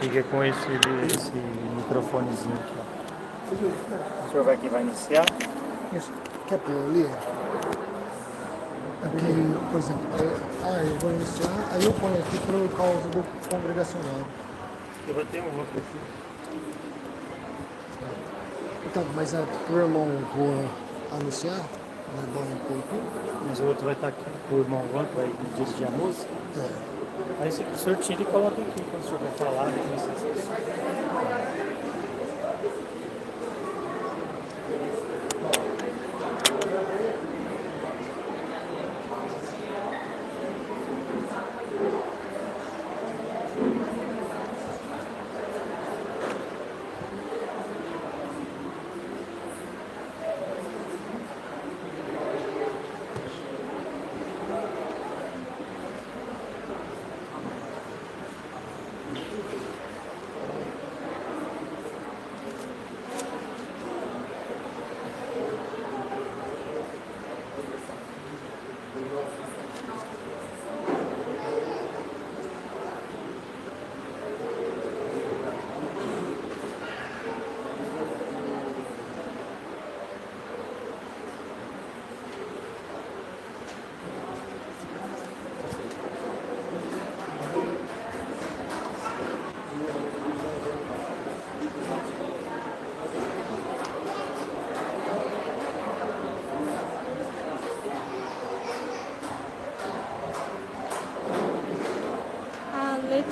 Fica com esse microfonezinho aqui, ó. O senhor vai iniciar? Isso. Quer pôr ali? Aqui, por exemplo, eu vou iniciar, aí eu ponho aqui por causa do congregacional. Eu vou ter um outro aqui. Então, mas pro irmão Juan anunciar, não é bom pôr tudo? Mas o outro vai estar aqui, o irmão Juan, que vai dirigir a música. Aí o senhor tira e coloca aqui, quando o senhor vai falar.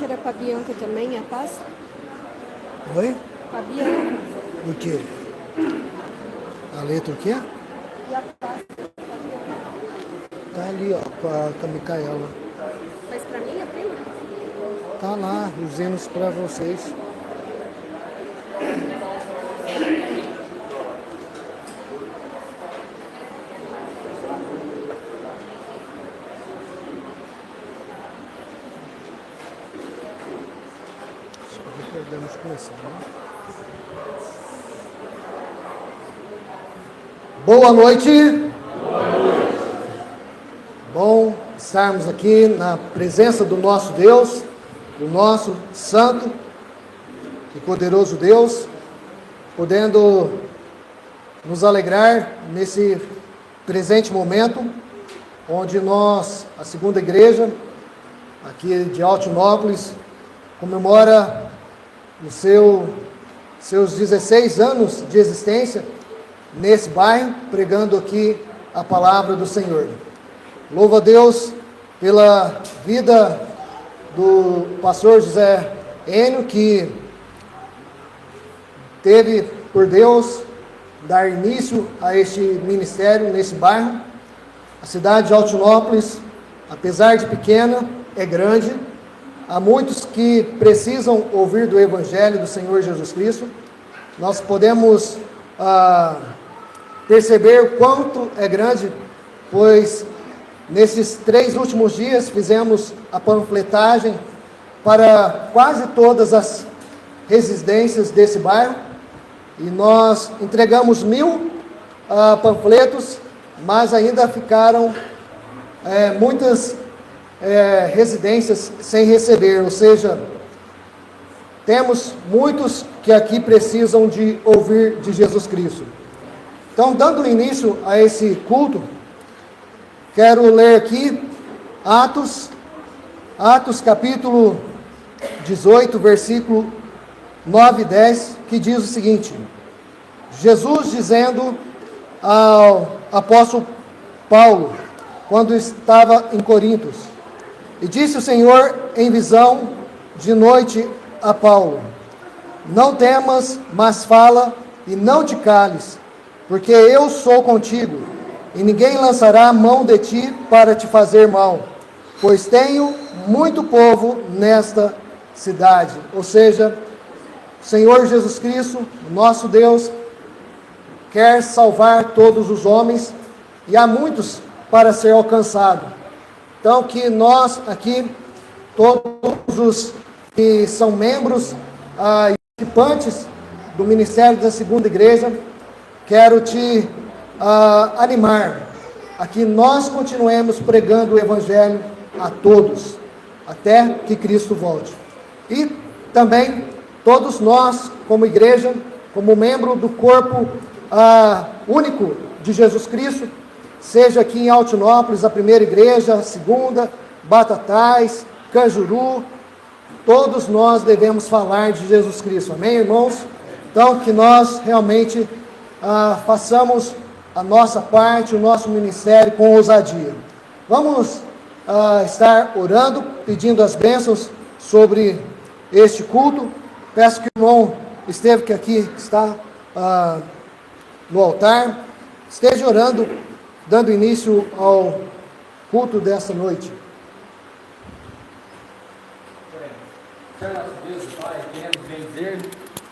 Era para a Bianca também, a pasta? Oi? Para a Bianca. O quê? A letra o quê? E a pasta? Tá ali, ó, com a Micaela. Mas para mim, a prima? Tá lá, os hinos pra vocês. Podemos começar, né? Boa noite. Bom estarmos aqui na presença do nosso Deus, do nosso santo e poderoso Deus, podendo nos alegrar nesse presente momento, onde nós, a segunda igreja, aqui de Altinópolis, comemora os seus 16 anos de existência nesse bairro, pregando aqui a palavra do Senhor. Louvo a Deus pela vida do pastor José Enio, que teve por Deus dar início a este ministério nesse bairro. A cidade de Altinópolis, apesar de pequena, é grande. Há muitos que precisam ouvir do Evangelho do Senhor Jesus Cristo. Nós podemos perceber o quanto é grande, pois nesses 3 últimos dias fizemos a panfletagem para quase todas as residências desse bairro, e nós entregamos 1000 panfletos, mas ainda ficaram muitas residências sem receber, ou seja, temos muitos que aqui precisam de ouvir de Jesus Cristo. Então, dando início a esse culto, quero ler aqui Atos capítulo 18, versículo 9 e 10, que diz o seguinte: Jesus dizendo ao apóstolo Paulo, quando estava em Corinto, e disse o Senhor em visão de noite a Paulo: não temas, mas fala e não te cales, porque eu sou contigo, e ninguém lançará a mão de ti para te fazer mal, pois tenho muito povo nesta cidade. Ou seja, o Senhor Jesus Cristo, nosso Deus, quer salvar todos os homens, e há muitos para ser alcançado. Então, que nós aqui, todos os que são membros e participantes do Ministério da Segunda Igreja, quero te animar a que nós continuemos pregando o Evangelho a todos, até que Cristo volte. E também todos nós, como igreja, como membro do corpo único de Jesus Cristo, seja aqui em Altinópolis, a primeira igreja, a segunda, Batatais, Cajuru, todos nós devemos falar de Jesus Cristo, amém, irmãos? Então, que nós realmente façamos a nossa parte, o nosso ministério com ousadia. Vamos estar orando, pedindo as bênçãos sobre este culto. Peço que o irmão Esteve, que aqui está no altar, esteja orando, dando início ao culto dessa noite. Senhor nosso Deus e Pai, queremos bendizer,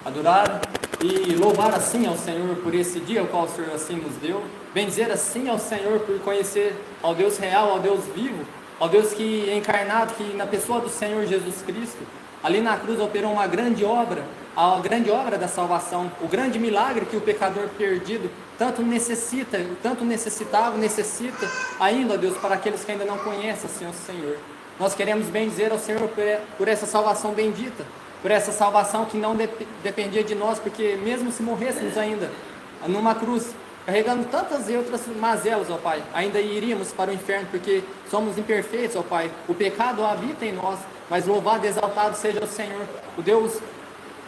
adorar e louvar assim ao Senhor por esse dia, o qual o Senhor assim nos deu. Bendizer assim ao Senhor por conhecer ao Deus real, ao Deus vivo, ao Deus que é encarnado, que na pessoa do Senhor Jesus Cristo, ali na cruz operou uma grande obra, a grande obra da salvação, o grande milagre que o pecador perdido tanto necessita, tanto necessitava, necessita ainda, ó Deus, para aqueles que ainda não conhecem assim, o Senhor. Nós queremos bendizer ao Senhor por essa salvação bendita, por essa salvação que não dependia de nós, porque mesmo se morrêssemos ainda numa cruz, carregando tantas e outras mazelas, ó Pai, ainda iríamos para o inferno, porque somos imperfeitos, ó Pai. O pecado habita em nós, mas louvado e exaltado seja o Senhor, o Deus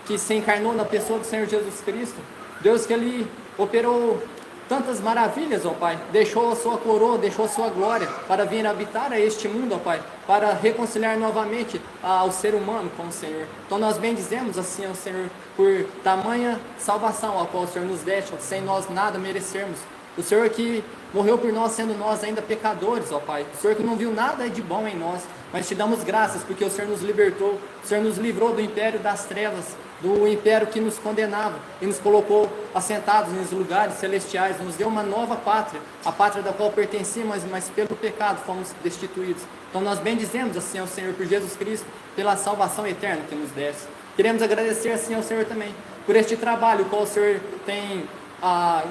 que se encarnou na pessoa do Senhor Jesus Cristo, Deus que Ele operou tantas maravilhas, ó Pai, deixou a sua coroa, deixou a sua glória para vir habitar a este mundo, ó Pai, para reconciliar novamente ao ser humano com o Senhor. Então nós bendizemos assim ao Senhor por tamanha salvação ao qual o Senhor nos deixa, sem nós nada merecermos. O Senhor que morreu por nós, sendo nós ainda pecadores, ó Pai. O Senhor que não viu nada de bom em nós, mas te damos graças porque o Senhor nos libertou, o Senhor nos livrou do império das trevas, do império que nos condenava e nos colocou assentados nos lugares celestiais, nos deu uma nova pátria, a pátria da qual pertencíamos, mas pelo pecado fomos destituídos. Então nós bendizemos assim ao Senhor por Jesus Cristo, pela salvação eterna que nos desse. Queremos agradecer assim ao Senhor também por este trabalho, o qual o Senhor tem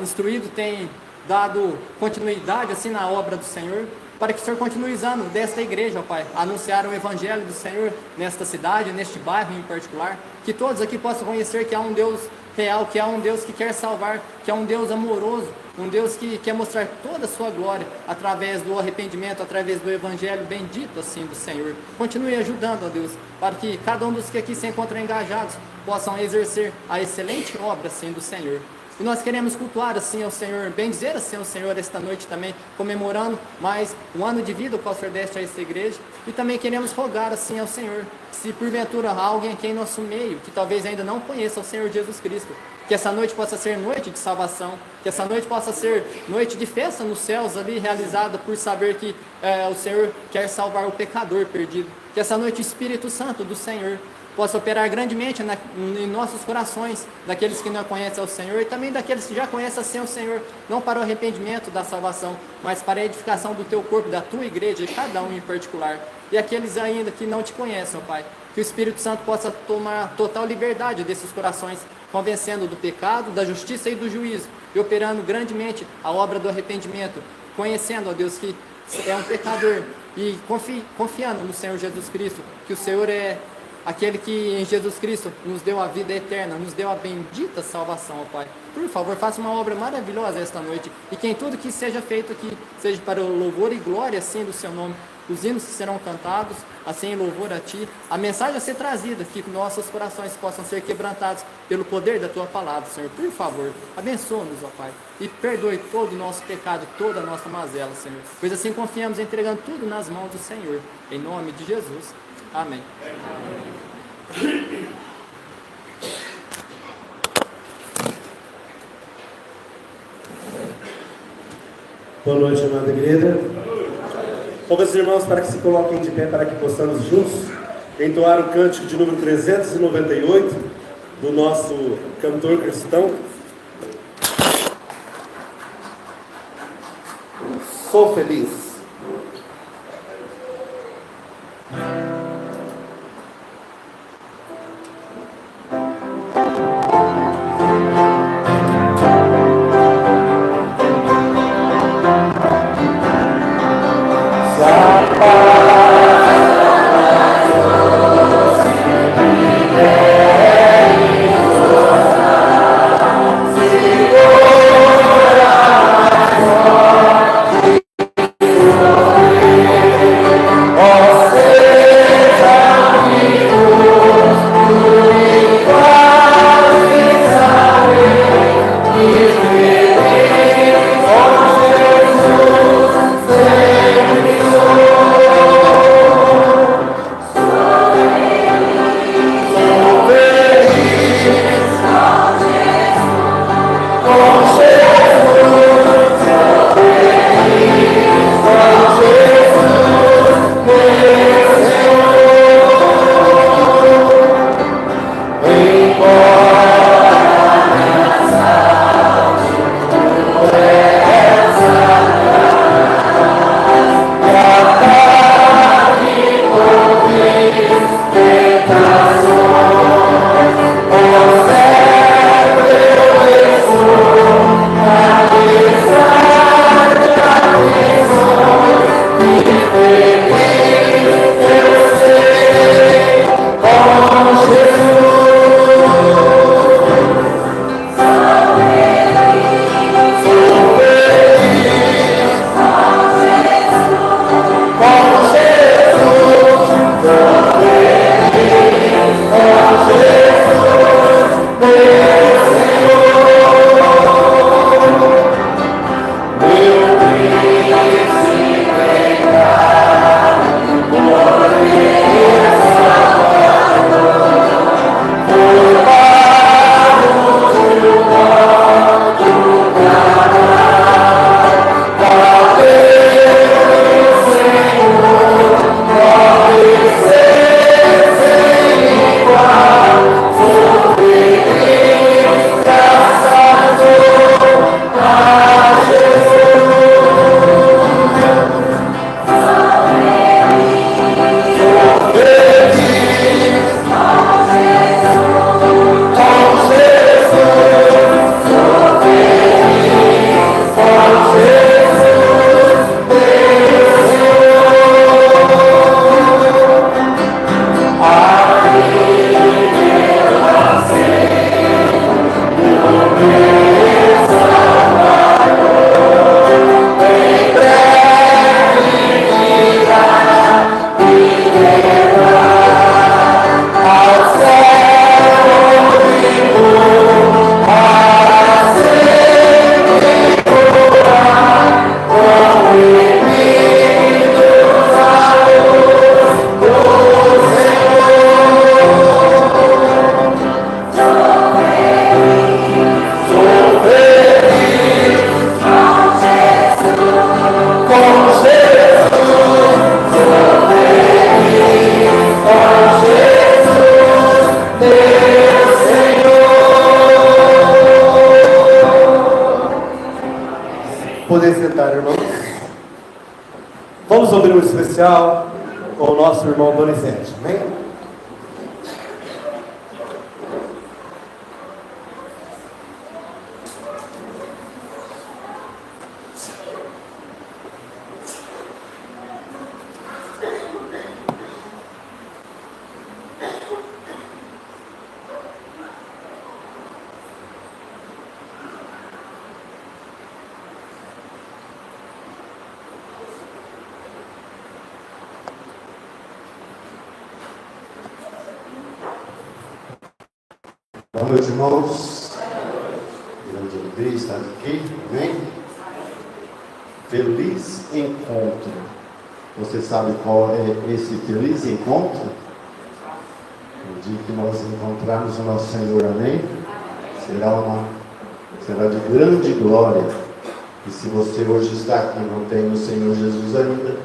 instruído, tem dado continuidade assim na obra do Senhor, para que o Senhor continue usando desta igreja, ó Pai, anunciar o Evangelho do Senhor nesta cidade, neste bairro em particular, que todos aqui possam conhecer que há um Deus real, que há um Deus que quer salvar, que há um Deus amoroso, um Deus que quer mostrar toda a sua glória através do arrependimento, através do Evangelho bendito assim do Senhor. Continue ajudando, ó Deus, para que cada um dos que aqui se encontram engajados possam exercer a excelente obra assim do Senhor. E nós queremos cultuar assim ao Senhor, bendizer assim ao Senhor esta noite também, comemorando mais um ano de vida, o qual o Senhor deste a esta igreja. E também queremos rogar assim ao Senhor, se porventura há alguém aqui em nosso meio, que talvez ainda não conheça o Senhor Jesus Cristo, que essa noite possa ser noite de salvação, que essa noite possa ser noite de festa nos céus ali, realizada por saber que o Senhor quer salvar o pecador perdido. Que essa noite o Espírito Santo do Senhor possa operar grandemente em nossos corações, daqueles que não conhecem ao Senhor e também daqueles que já conhecem assim o Senhor, não para o arrependimento da salvação, mas para a edificação do teu corpo, da tua igreja, de cada um em particular. E aqueles ainda que não te conhecem, ó Pai, que o Espírito Santo possa tomar total liberdade desses corações, convencendo do pecado, da justiça e do juízo, e operando grandemente a obra do arrependimento, conhecendo, ó Deus, que é um pecador e confiando no Senhor Jesus Cristo, que o Senhor é aquele que em Jesus Cristo nos deu a vida eterna, nos deu a bendita salvação, ó Pai. Por favor, faça uma obra maravilhosa esta noite, e que em tudo que seja feito aqui, seja para o louvor e glória, assim, do Seu nome. Os hinos serão cantados, assim, em louvor a Ti. A mensagem a ser trazida, que nossos corações possam ser quebrantados pelo poder da Tua palavra, Senhor. Por favor, abençoa-nos, ó Pai, e perdoe todo o nosso pecado, toda a nossa mazela, Senhor. Pois assim confiamos, entregando tudo nas mãos do Senhor. Em nome de Jesus. Amém. Boa noite, amada igreja. Convido os irmãos para que se coloquem de pé, para que possamos juntos entoar o cântico de número 398 do nosso cantor cristão. Sou feliz. Yeah. Poder sentar, irmãos. Vamos ouvir um especial com o nosso irmão Donizete. Amém? Boa noite, irmãos. Grande alegria estar aqui, amém? Feliz encontro. Você sabe qual é esse feliz encontro? O dia que nós encontrarmos o nosso Senhor, amém? Será de grande glória. E se você hoje está aqui e não tem o Senhor Jesus ainda,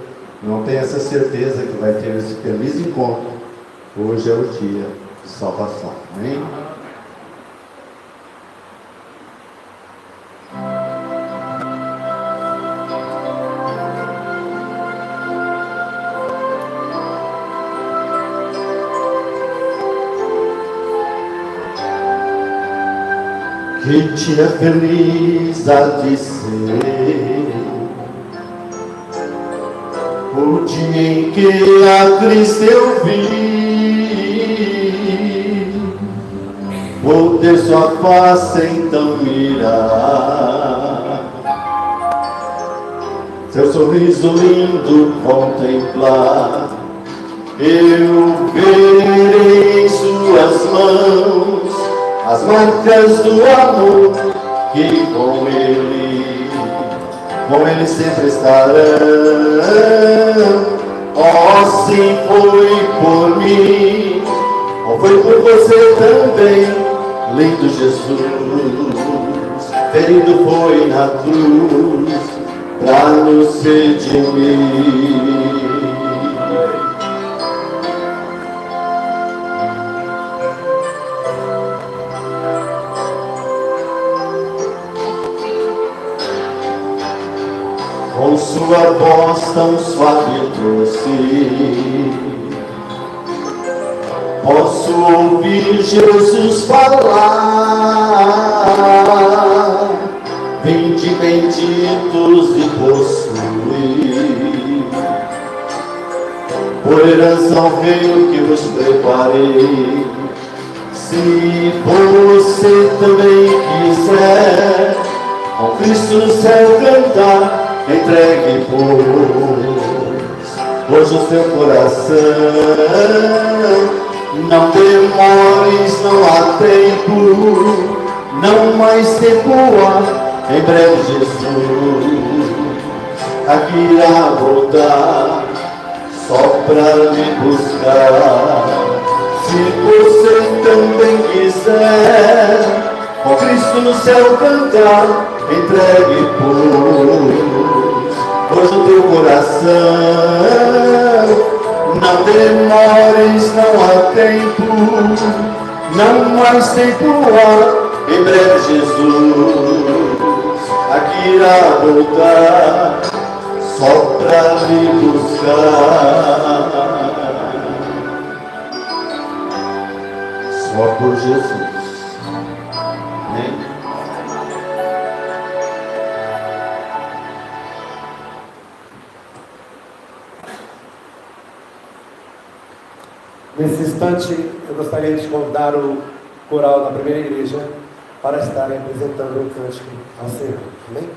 não tem essa certeza que vai ter esse feliz encontro, hoje é o dia de salvação, amém? Que dia feliz há de ser o dia em que a Cristo eu vi, poder sua face então mirar, seu sorriso lindo contemplar, eu verei em suas mãos as marcas do amor que com ele sempre estarão. Oh, sim, foi por mim, oh, foi por você também, lindo Jesus, ferido foi na cruz, pra nos redimir. Com sua voz tão suave e doce, posso ouvir Jesus falar. Vinde benditos e possuir, por herança ao reino que vos preparei. Se você também quiser com Cristo no céu cantar, entregue, pois, hoje o seu coração, Não demores, não há tempo, não mais tempo há, em breve Jesus aqui irá voltar, só para me buscar. Se você também quiser, com Cristo no céu cantar, entregue pois o teu coração. Não demores, não há tempo, não mais tempo há, em breve Jesus aqui irá voltar, só para me buscar. Só por Jesus. Amém? Nesse instante, eu gostaria de convidar o coral da primeira igreja para estarem apresentando o cântico ao Senhor. Amém?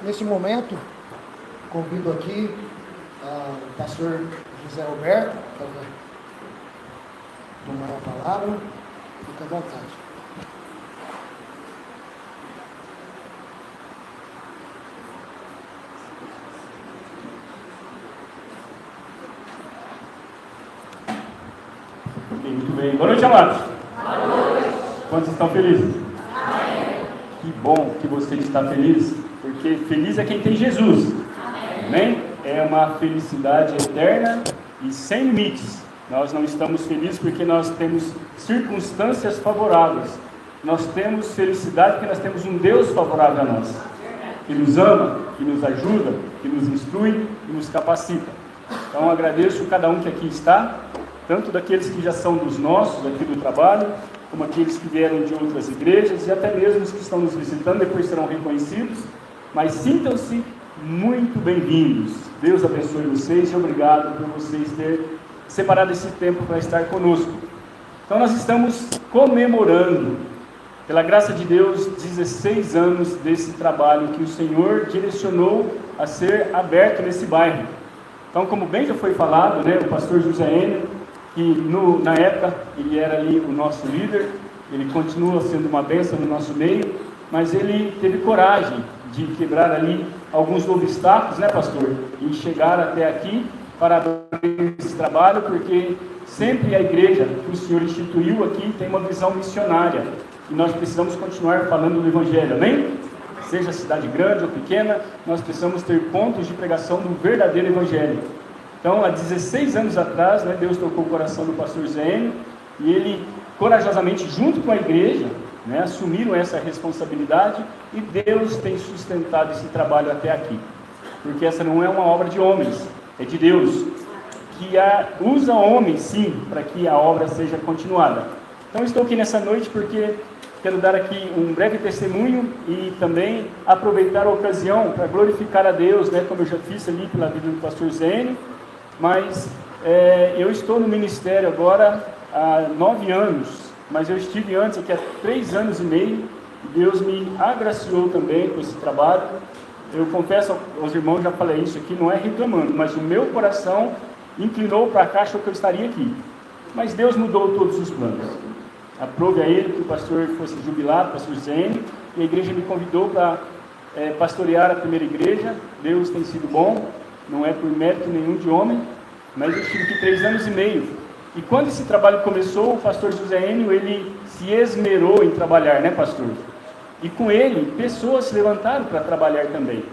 Neste momento, convido aqui o pastor José Alberto para tomar a palavra. Fique à vontade. Muito bem. Boa noite, amados. Boa noite. Quantos estão felizes? Amém. Que bom que você está feliz, porque feliz é quem tem Jesus. Amém? É uma felicidade eterna e sem limites. Nós não estamos felizes porque nós temos circunstâncias favoráveis. Nós temos felicidade porque nós temos um Deus favorável a nós, que nos ama, que nos ajuda, que nos instrui e nos capacita. Então agradeço cada um que aqui está, tanto daqueles que já são dos nossos, aqui do trabalho, como aqueles que vieram de outras igrejas e até mesmo os que estão nos visitando, depois serão reconhecidos, mas sintam-se muito bem-vindos. Deus abençoe vocês e obrigado por vocês terem separado esse tempo para estar conosco. Então nós estamos comemorando, pela graça de Deus, 16 anos desse trabalho que o Senhor direcionou a ser aberto nesse bairro. Então, como bem já foi falado, né, o pastor José Enio, que na época ele era ali o nosso líder, ele continua sendo uma bênção no nosso meio, mas ele teve coragem de quebrar ali alguns obstáculos, né, pastor? E chegar até aqui para abrir esse trabalho, porque sempre a igreja que o Senhor instituiu aqui tem uma visão missionária, e nós precisamos continuar falando do Evangelho, amém? Seja cidade grande ou pequena, nós precisamos ter pontos de pregação do verdadeiro Evangelho. Então, há 16 anos atrás, né, Deus tocou o coração do pastor Zênio, e ele, corajosamente, junto com a igreja, né, assumiram essa responsabilidade, e Deus tem sustentado esse trabalho até aqui. Porque essa não é uma obra de homens, é de Deus, que usa homens, sim, para que a obra seja continuada. Então, estou aqui nessa noite porque quero dar aqui um breve testemunho e também aproveitar a ocasião para glorificar a Deus, né, como eu já fiz ali pela vida do pastor Zênio. Mas eu estou no ministério agora há 9 anos, mas eu estive antes aqui há 3 anos e meio, e Deus me agraciou também com esse trabalho. Eu confesso aos irmãos, já falei isso aqui, não é reclamando, mas o meu coração inclinou para cá, achou que eu estaria aqui. Mas Deus mudou todos os planos. Aprove a ele que o pastor fosse jubilado, o pastor Zênio, e a igreja me convidou para pastorear a primeira igreja. Deus tem sido bom. Não é por mérito nenhum de homem, mas eu estive aqui 3 anos e meio. E quando esse trabalho começou, o pastor José Enio, ele se esmerou em trabalhar, né, pastor? E com ele, pessoas se levantaram para trabalhar também.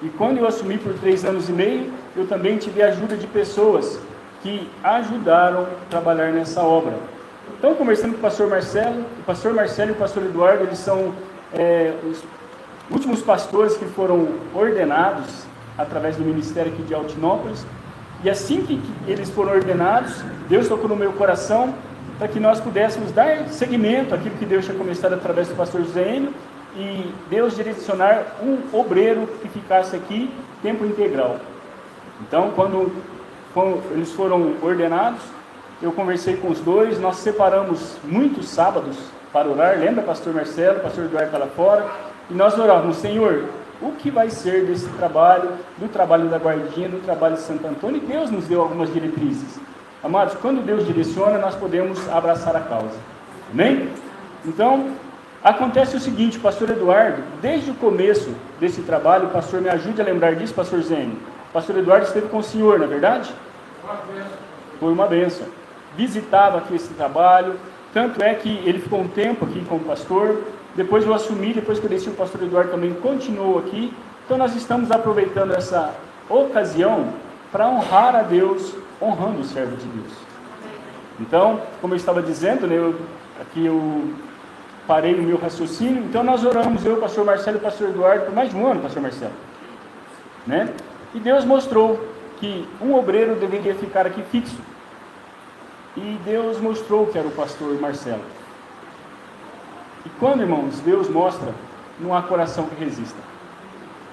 E quando eu assumi por 3 anos e meio, eu também tive a ajuda de pessoas que ajudaram a trabalhar nessa obra. Então, conversando com o pastor Marcelo e o pastor Eduardo, eles são os últimos pastores que foram ordenados através do ministério aqui de Altinópolis. E assim que eles foram ordenados, Deus tocou no meu coração para que nós pudéssemos dar seguimento àquilo que Deus tinha começado através do pastor José Enio, e Deus direcionar um obreiro que ficasse aqui tempo integral. Então, quando eles foram ordenados, eu conversei com os dois, nós separamos muitos sábados para orar. Lembra, pastor Marcelo, pastor Eduardo está lá fora, e nós orávamos: Senhor, o que vai ser desse trabalho, do trabalho da guardinha, do trabalho de Santo Antônio? E Deus nos deu algumas diretrizes. Amados, quando Deus direciona, nós podemos abraçar a causa. Amém? Então, acontece o seguinte, pastor Eduardo, desde o começo desse trabalho, o pastor me ajude a lembrar disso, pastor Zênio. O pastor Eduardo esteve com o senhor, não é verdade? Foi uma bênção. Visitava aqui esse trabalho, tanto é que ele ficou um tempo aqui como pastor. Depois eu assumi, depois que eu desci, o pastor Eduardo também continuou aqui. Então nós estamos aproveitando essa ocasião para honrar a Deus, honrando o servo de Deus. Então, como eu estava dizendo, né, eu parei o meu raciocínio. Então nós oramos, eu, o pastor Marcelo e o pastor Eduardo, por mais de um ano, pastor Marcelo, né? E Deus mostrou que um obreiro deveria ficar aqui fixo. E Deus mostrou que era o pastor Marcelo. E quando, irmãos, Deus mostra, não há coração que resista.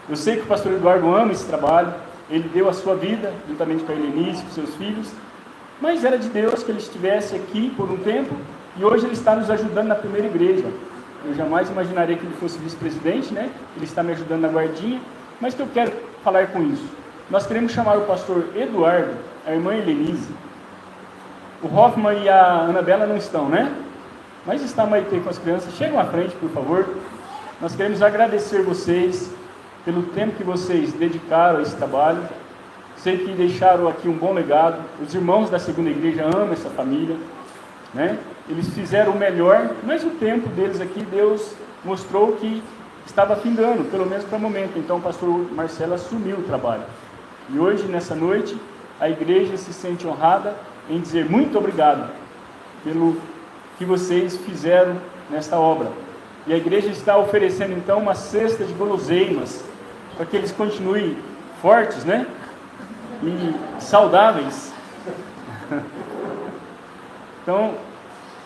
Eu sei que o pastor Eduardo ama esse trabalho, ele deu a sua vida, juntamente com a Helenice, com seus filhos, mas era de Deus que ele estivesse aqui por um tempo, e hoje ele está nos ajudando na primeira igreja. Eu jamais imaginaria que ele fosse vice-presidente, né? Ele está me ajudando na guardinha, mas o que eu quero falar com isso? Nós queremos chamar o pastor Eduardo, a irmã Helenice. O Hoffman e a Anabela não estão, né? Mas está a Maite com as crianças. Chegam à frente, por favor. Nós queremos agradecer vocês pelo tempo que vocês dedicaram a esse trabalho. Sei que deixaram aqui um bom legado. Os irmãos da segunda igreja amam essa família, né? Eles fizeram o melhor, mas o tempo deles aqui, Deus mostrou que estava findando, pelo menos para o momento. Então o pastor Marcelo assumiu o trabalho. E hoje, nessa noite, a igreja se sente honrada em dizer muito obrigado pelo que vocês fizeram nesta obra. E a igreja está oferecendo então uma cesta de guloseimas para que eles continuem fortes, né? E saudáveis. Então,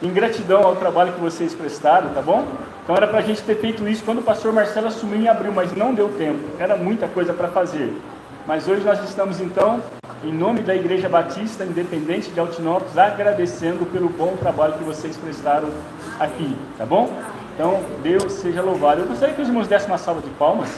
em gratidão ao trabalho que vocês prestaram, tá bom? Então era para a gente ter feito isso quando o pastor Marcelo assumiu em abril, mas não deu tempo. Era muita coisa para fazer. Mas hoje nós estamos então, em nome da Igreja Batista Independente de Altinópolis, agradecendo pelo bom trabalho que vocês prestaram aqui, tá bom? Então, Deus seja louvado. Eu gostaria que os irmãos dessem uma salva de palmas.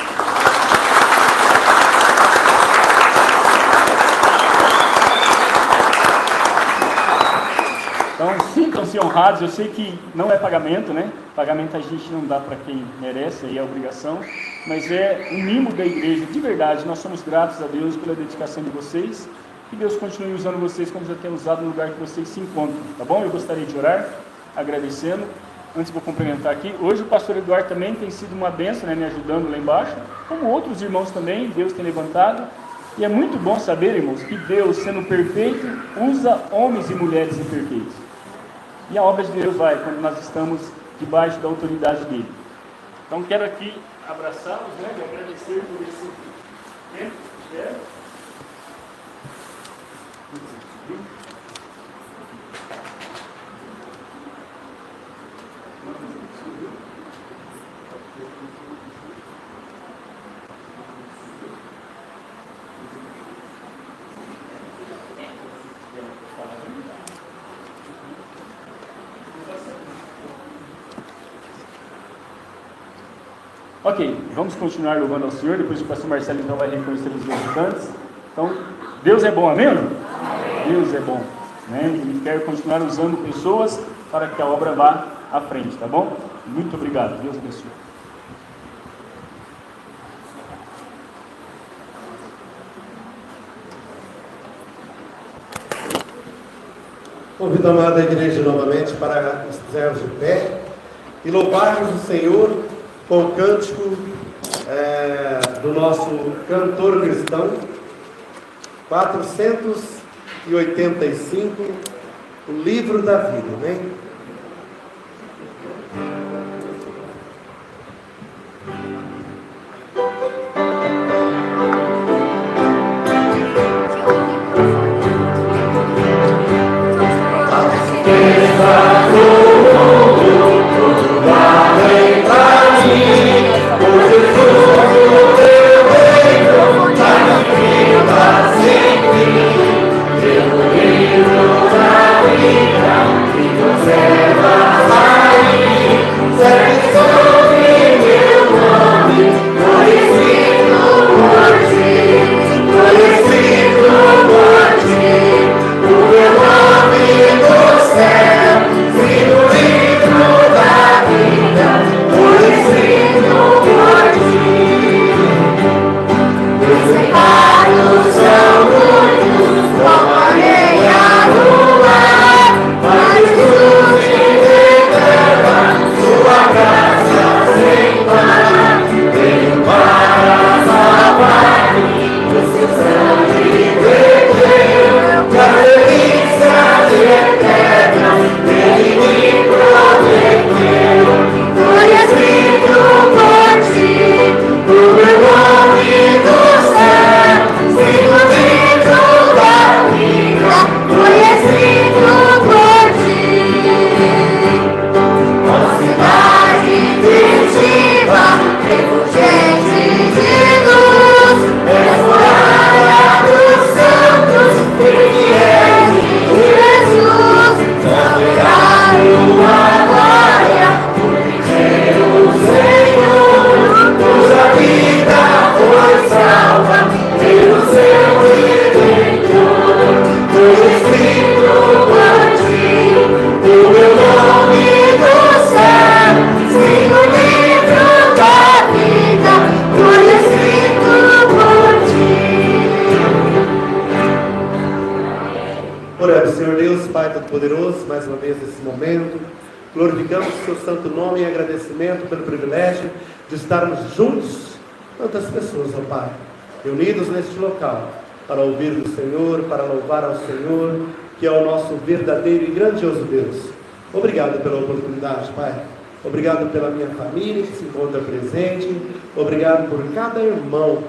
Então, sintam-se honrados. Eu sei que não é pagamento, né? Pagamento a gente não dá para quem merece, aí é obrigação. Mas é um mimo da igreja, de verdade. Nós somos gratos a Deus pela dedicação de vocês. Que Deus continue usando vocês como já tem usado no lugar que vocês se encontram, tá bom? Eu gostaria de orar, agradecendo. Antes vou cumprimentar aqui. Hoje o pastor Eduardo também tem sido uma bênção, né, me ajudando lá embaixo. Como outros irmãos também, Deus tem levantado. E é muito bom saber, irmãos, que Deus, sendo perfeito, usa homens e mulheres imperfeitos. E a obra de Deus vai quando nós estamos debaixo da autoridade dele. Então quero aqui abraçá-los, né, e agradecer por esse tempo que tiveram. Ok, vamos continuar louvando ao Senhor, depois o pastor Marcelo então vai reconhecer os visitantes. Então, Deus é bom, amém? Amém. Deus é bom, né? Ele quer continuar usando pessoas para que a obra vá à frente, tá bom? Muito obrigado, Deus abençoe. Convido a amada igreja novamente para estarmos de pé e louvarmos o Senhor com o cântico do nosso cantor cristão, 485, o livro da vida, amém? Poderoso, mais uma vez nesse momento, glorificamos o seu santo nome em agradecimento pelo privilégio de estarmos juntos, tantas pessoas, ó Pai, reunidos neste local, para ouvir do Senhor, para louvar ao Senhor, que é o nosso verdadeiro e grandioso Deus. Obrigado pela oportunidade, Pai. Obrigado pela minha família que se encontra presente. Obrigado por cada irmão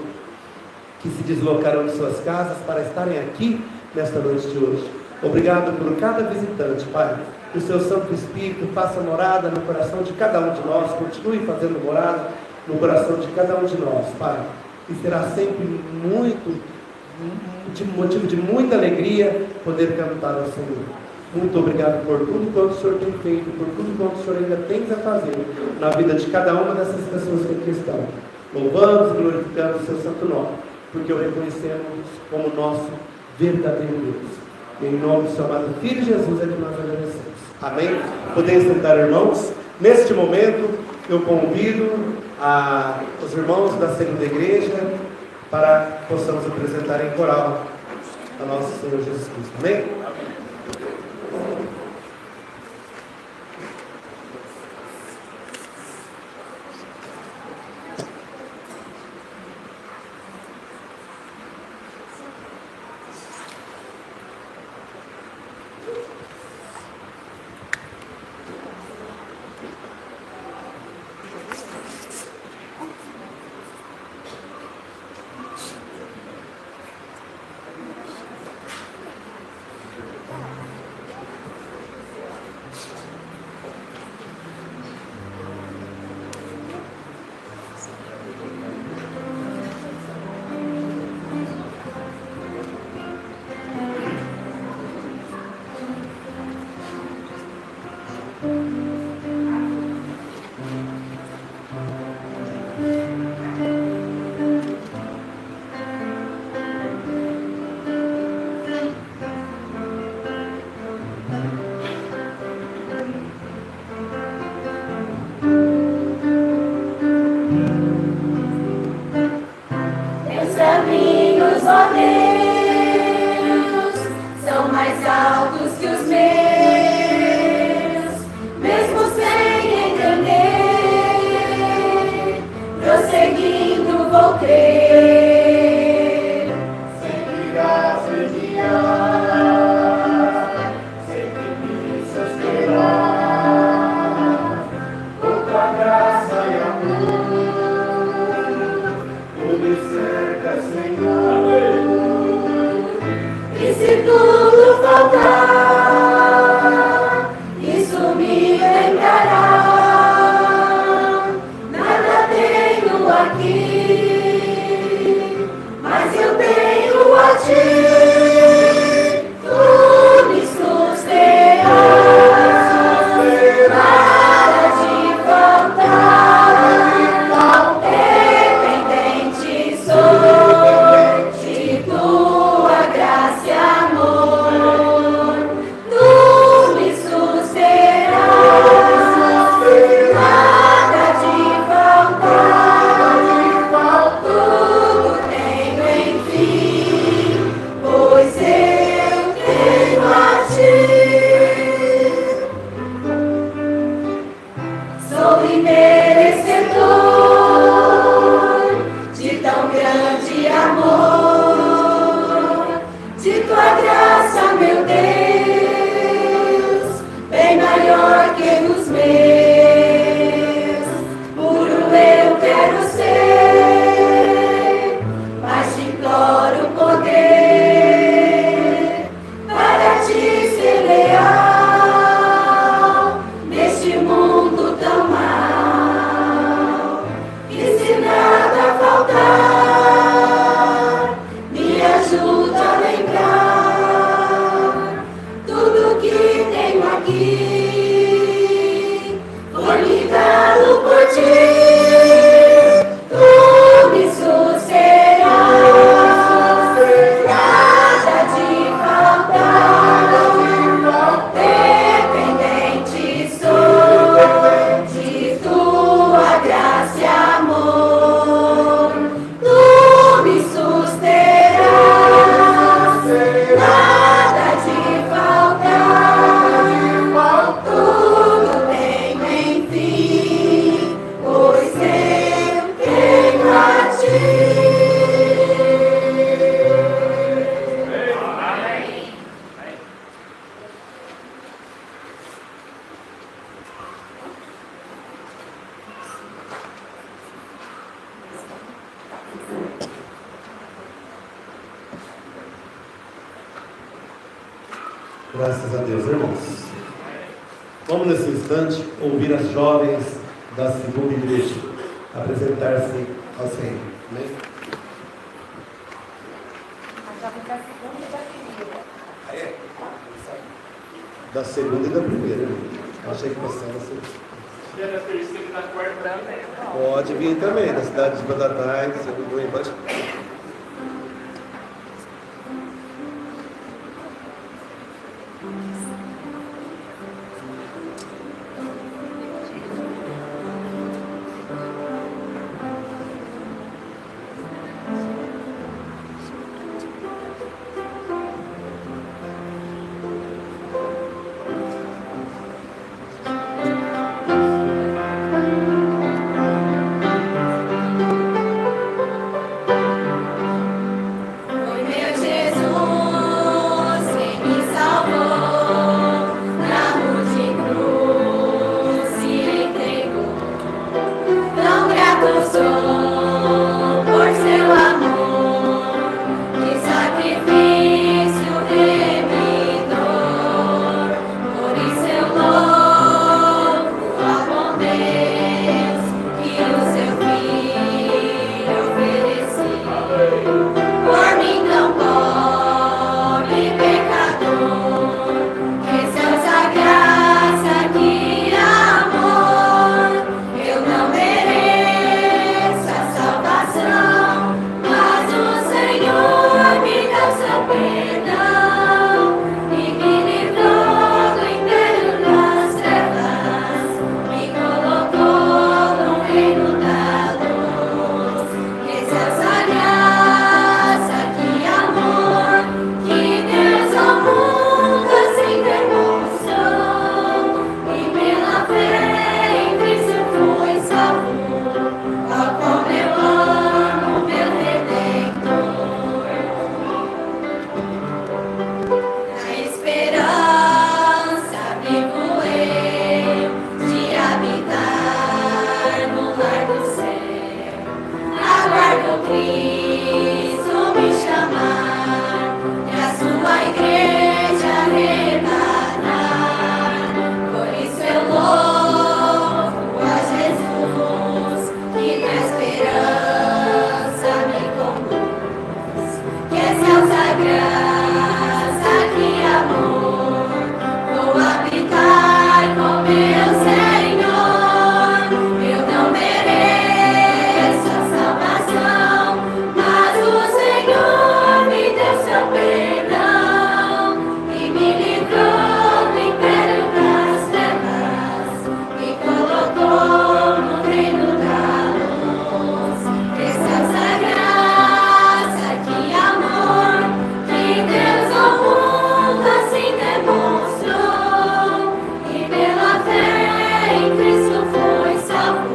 que se deslocaram de suas casas para estarem aqui nesta noite de hoje. Obrigado por cada visitante, Pai. Que o seu Santo Espírito faça morada no coração de cada um de nós, continue fazendo morada no coração de cada um de nós, Pai. E será sempre motivo de muita alegria poder cantar ao Senhor. Muito obrigado por tudo quanto o Senhor tem feito, por tudo quanto o Senhor ainda tem a fazer na vida de cada uma dessas pessoas que aqui estão. Louvamos e glorificamos o seu santo nome, porque o reconhecemos como nosso verdadeiro Deus. Em nome do seu amado Filho Jesus é que nós agradecemos. Amém? Podem sentar, irmãos. Neste momento, eu convido os irmãos da segunda igreja para que possamos apresentar em coral a nosso Senhor Jesus Cristo. Amém? vou crer. Seguirás em dia, sempre me susterás. Com tua graça e amor, tu me cercas, Senhor. E se tudo faltar, isso me lembrará. Nada tenho aqui, mas eu tenho a ti. Tu me susterás, nada de faltar. Dependente sou de tua graça e amor. Tu me susterás, nada de faltar. Tudo tenho enfim, pois eu tenho a ti. Sou merecedor de tão grande amor, de tua graça, meu Deus, bem maior que os meus. Puro eu quero ser, mas te imploro poder para ti ser leal neste mundo tão mal. E se nada faltar, me ajuda a lembrar tudo que tenho aqui. Foi me dado por ti. Tu me susterás, nada de faltar. Dependente sou de tua graça e amor. Tu me susterás, nada de faltar. Tudo tenho enfim, pois eu tenho a ti. Graças a Deus, irmãos. Vamos nesse instante ouvir as jovens da segunda igreja apresentar-se ao Senhor. Amém? Da segunda e da primeira. Achei que fosse da segunda. Pode vir também, da cidade de Batatais, segunda e pode. Cristo me chamar e a sua igreja arrebatar. Por isso eu louvo a Jesus, que na esperança me conduz. Que excelsa graça, que amor, vou habitar com meu Senhor. Eu não mereço a salvação, mas o Senhor me deu seu perdão e me livrou do império das trevas, me colocou no reino da luz. Excelsa graça, que amor, que Deus ao mundo assim demonstrou, e pela fé em Cristo fui salvo.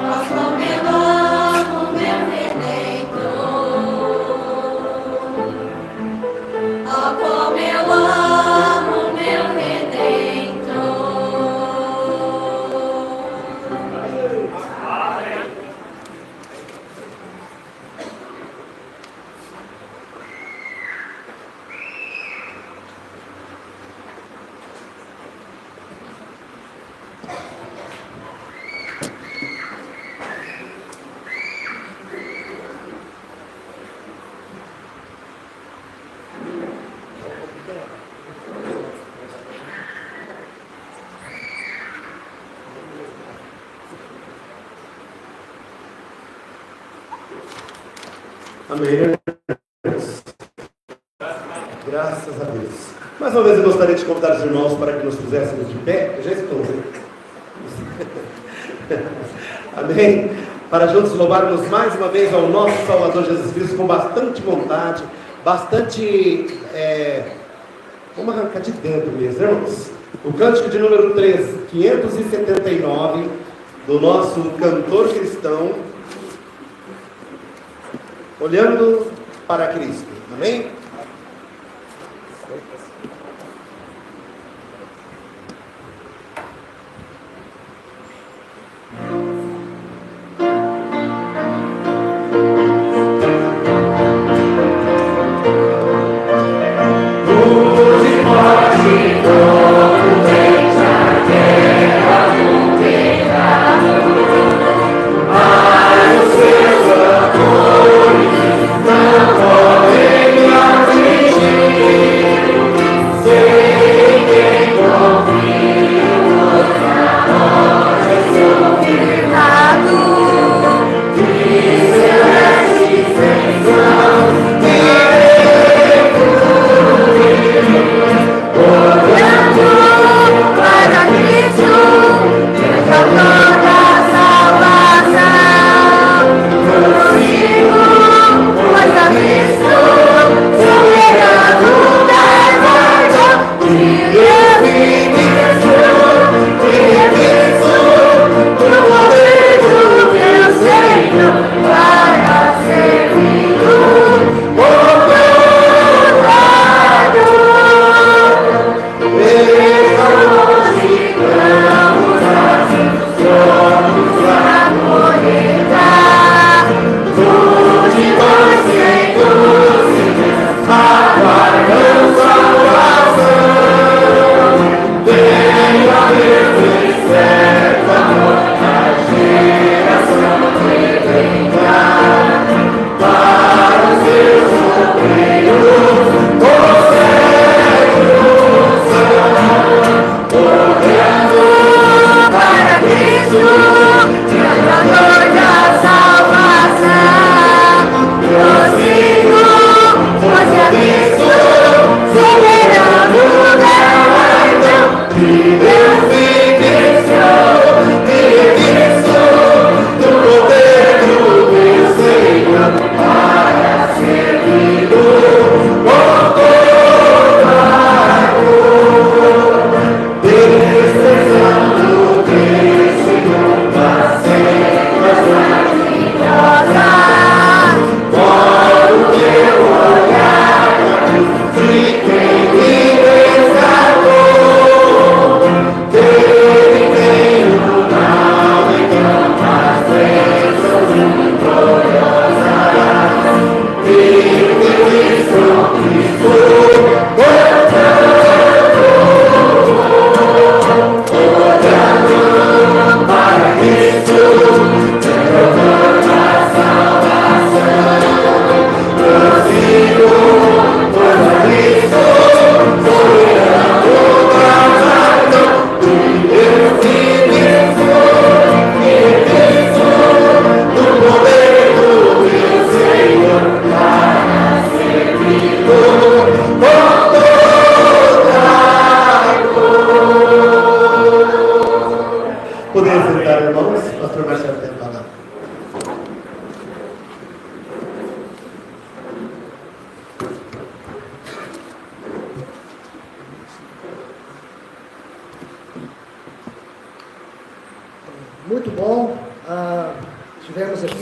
Ó, como eu amo meu Redentor. Ó, como eu amo meu Redentor. Amém. Graças a Deus. Mais uma vez eu gostaria de convidar os irmãos para que nos puséssemos de pé. Eu já estou, né? Amém. Para juntos louvarmos mais uma vez ao nosso Salvador Jesus Cristo com bastante vontade, bastante. Vamos arrancar de dentro mesmo, irmãos. O cântico de número 579 do nosso cantor cristão, olhando para Cristo. Amém? Não podem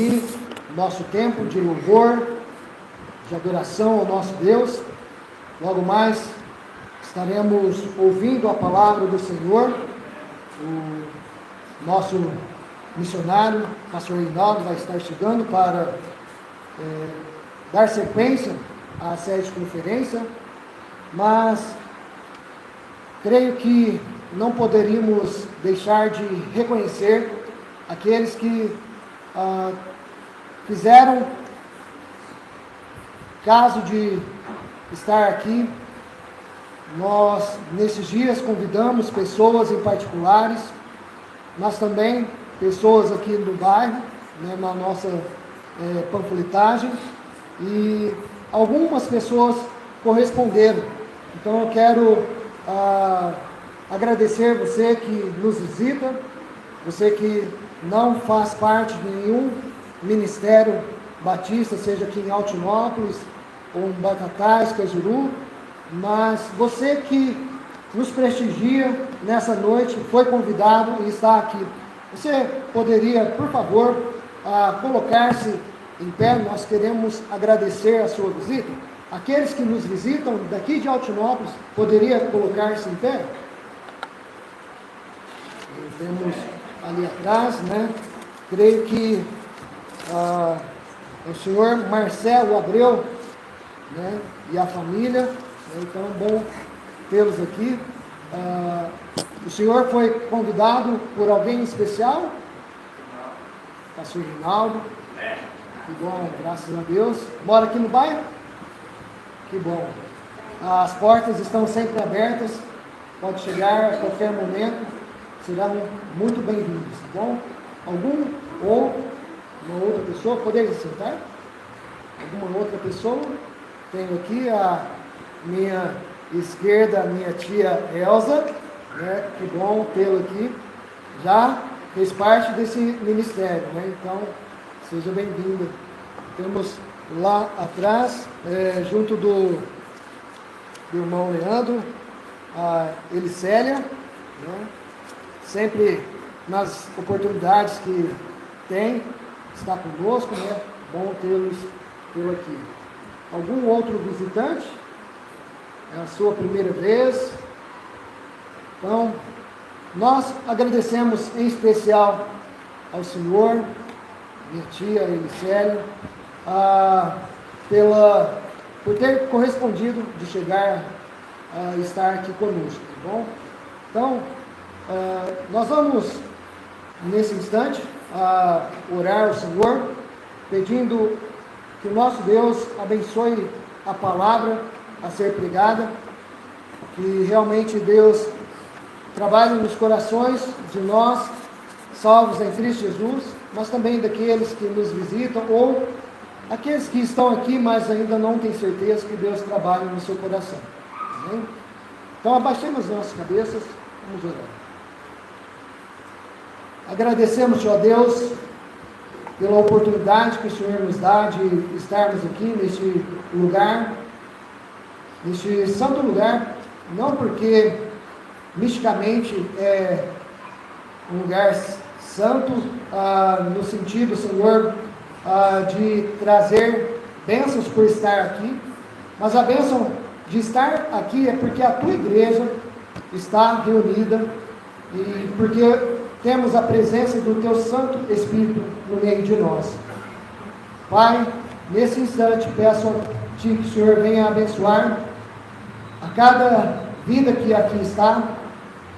aqui nosso tempo de louvor, de adoração ao nosso Deus. Logo mais estaremos ouvindo a palavra do Senhor. O nosso missionário, pastor Reinaldo, vai estar chegando para dar sequência à série de conferência, mas creio que não poderíamos deixar de reconhecer aqueles que fizeram caso de estar aqui. Nós, nesses dias, convidamos pessoas em particulares, mas também pessoas aqui no bairro, né, na nossa panfletagem, e algumas pessoas corresponderam. Então eu quero agradecer você que nos visita, você que não faz parte de nenhum ministério batista, seja aqui em Altinópolis, ou em Batatais, Cajuru, mas você que nos prestigia nessa noite, foi convidado e está aqui. Você poderia, por favor, colocar-se em pé? Nós queremos agradecer a sua visita. Aqueles que nos visitam daqui de Altinópolis, poderia colocar-se em pé? Temos ali atrás, né? Creio que o senhor Marcelo Abreu, né, e a família, né, então é bom tê-los aqui. O senhor foi convidado por alguém especial? Pastor Reinaldo. Que bom, graças a Deus. Mora aqui no bairro? Que bom. As portas estão sempre abertas, pode chegar a qualquer momento, serão muito bem-vindos, tá bom? Algum ou uma outra pessoa, poderia sentar? Alguma outra pessoa? Tenho aqui a minha esquerda, a minha tia Elza, né? Que bom tê-la aqui, já fez parte desse ministério, né? Então, seja bem-vinda. Temos lá atrás, junto do irmão Leandro, a Elicélia, né? Sempre nas oportunidades que tem, está conosco, né? Bom tê-lo aqui. Algum outro visitante? É a sua primeira vez? Então, nós agradecemos em especial ao Senhor, minha tia Elicélia, por ter correspondido de chegar a estar aqui conosco, tá bom? Então, nós vamos, nesse instante, orar ao Senhor, pedindo que o nosso Deus abençoe a palavra a ser pregada, que realmente Deus trabalhe nos corações de nós, salvos em Cristo Jesus, mas também daqueles que nos visitam, ou aqueles que estão aqui, mas ainda não têm certeza que Deus trabalha no seu coração. Amém? Então, abaixemos as nossas cabeças, vamos orar. Agradecemos, Senhor Deus, pela oportunidade que o Senhor nos dá de estarmos aqui neste lugar, neste santo lugar, não porque misticamente é um lugar santo, no sentido, Senhor, de trazer bênçãos por estar aqui, mas a bênção de estar aqui é porque a tua igreja está reunida e porque temos a presença do teu Santo Espírito no meio de nós. Pai, nesse instante peço a ti que o Senhor venha abençoar a cada vida que aqui está,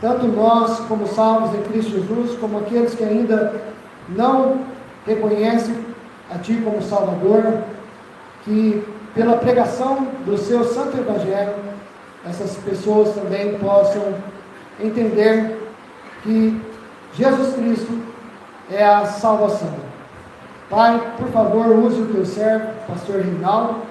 tanto nós como salvos em Cristo Jesus, como aqueles que ainda não reconhecem a ti como Salvador, que pela pregação do seu Santo Evangelho, essas pessoas também possam entender que Jesus Cristo é a salvação. Pai, por favor, use o teu servo, pastor Reinaldo,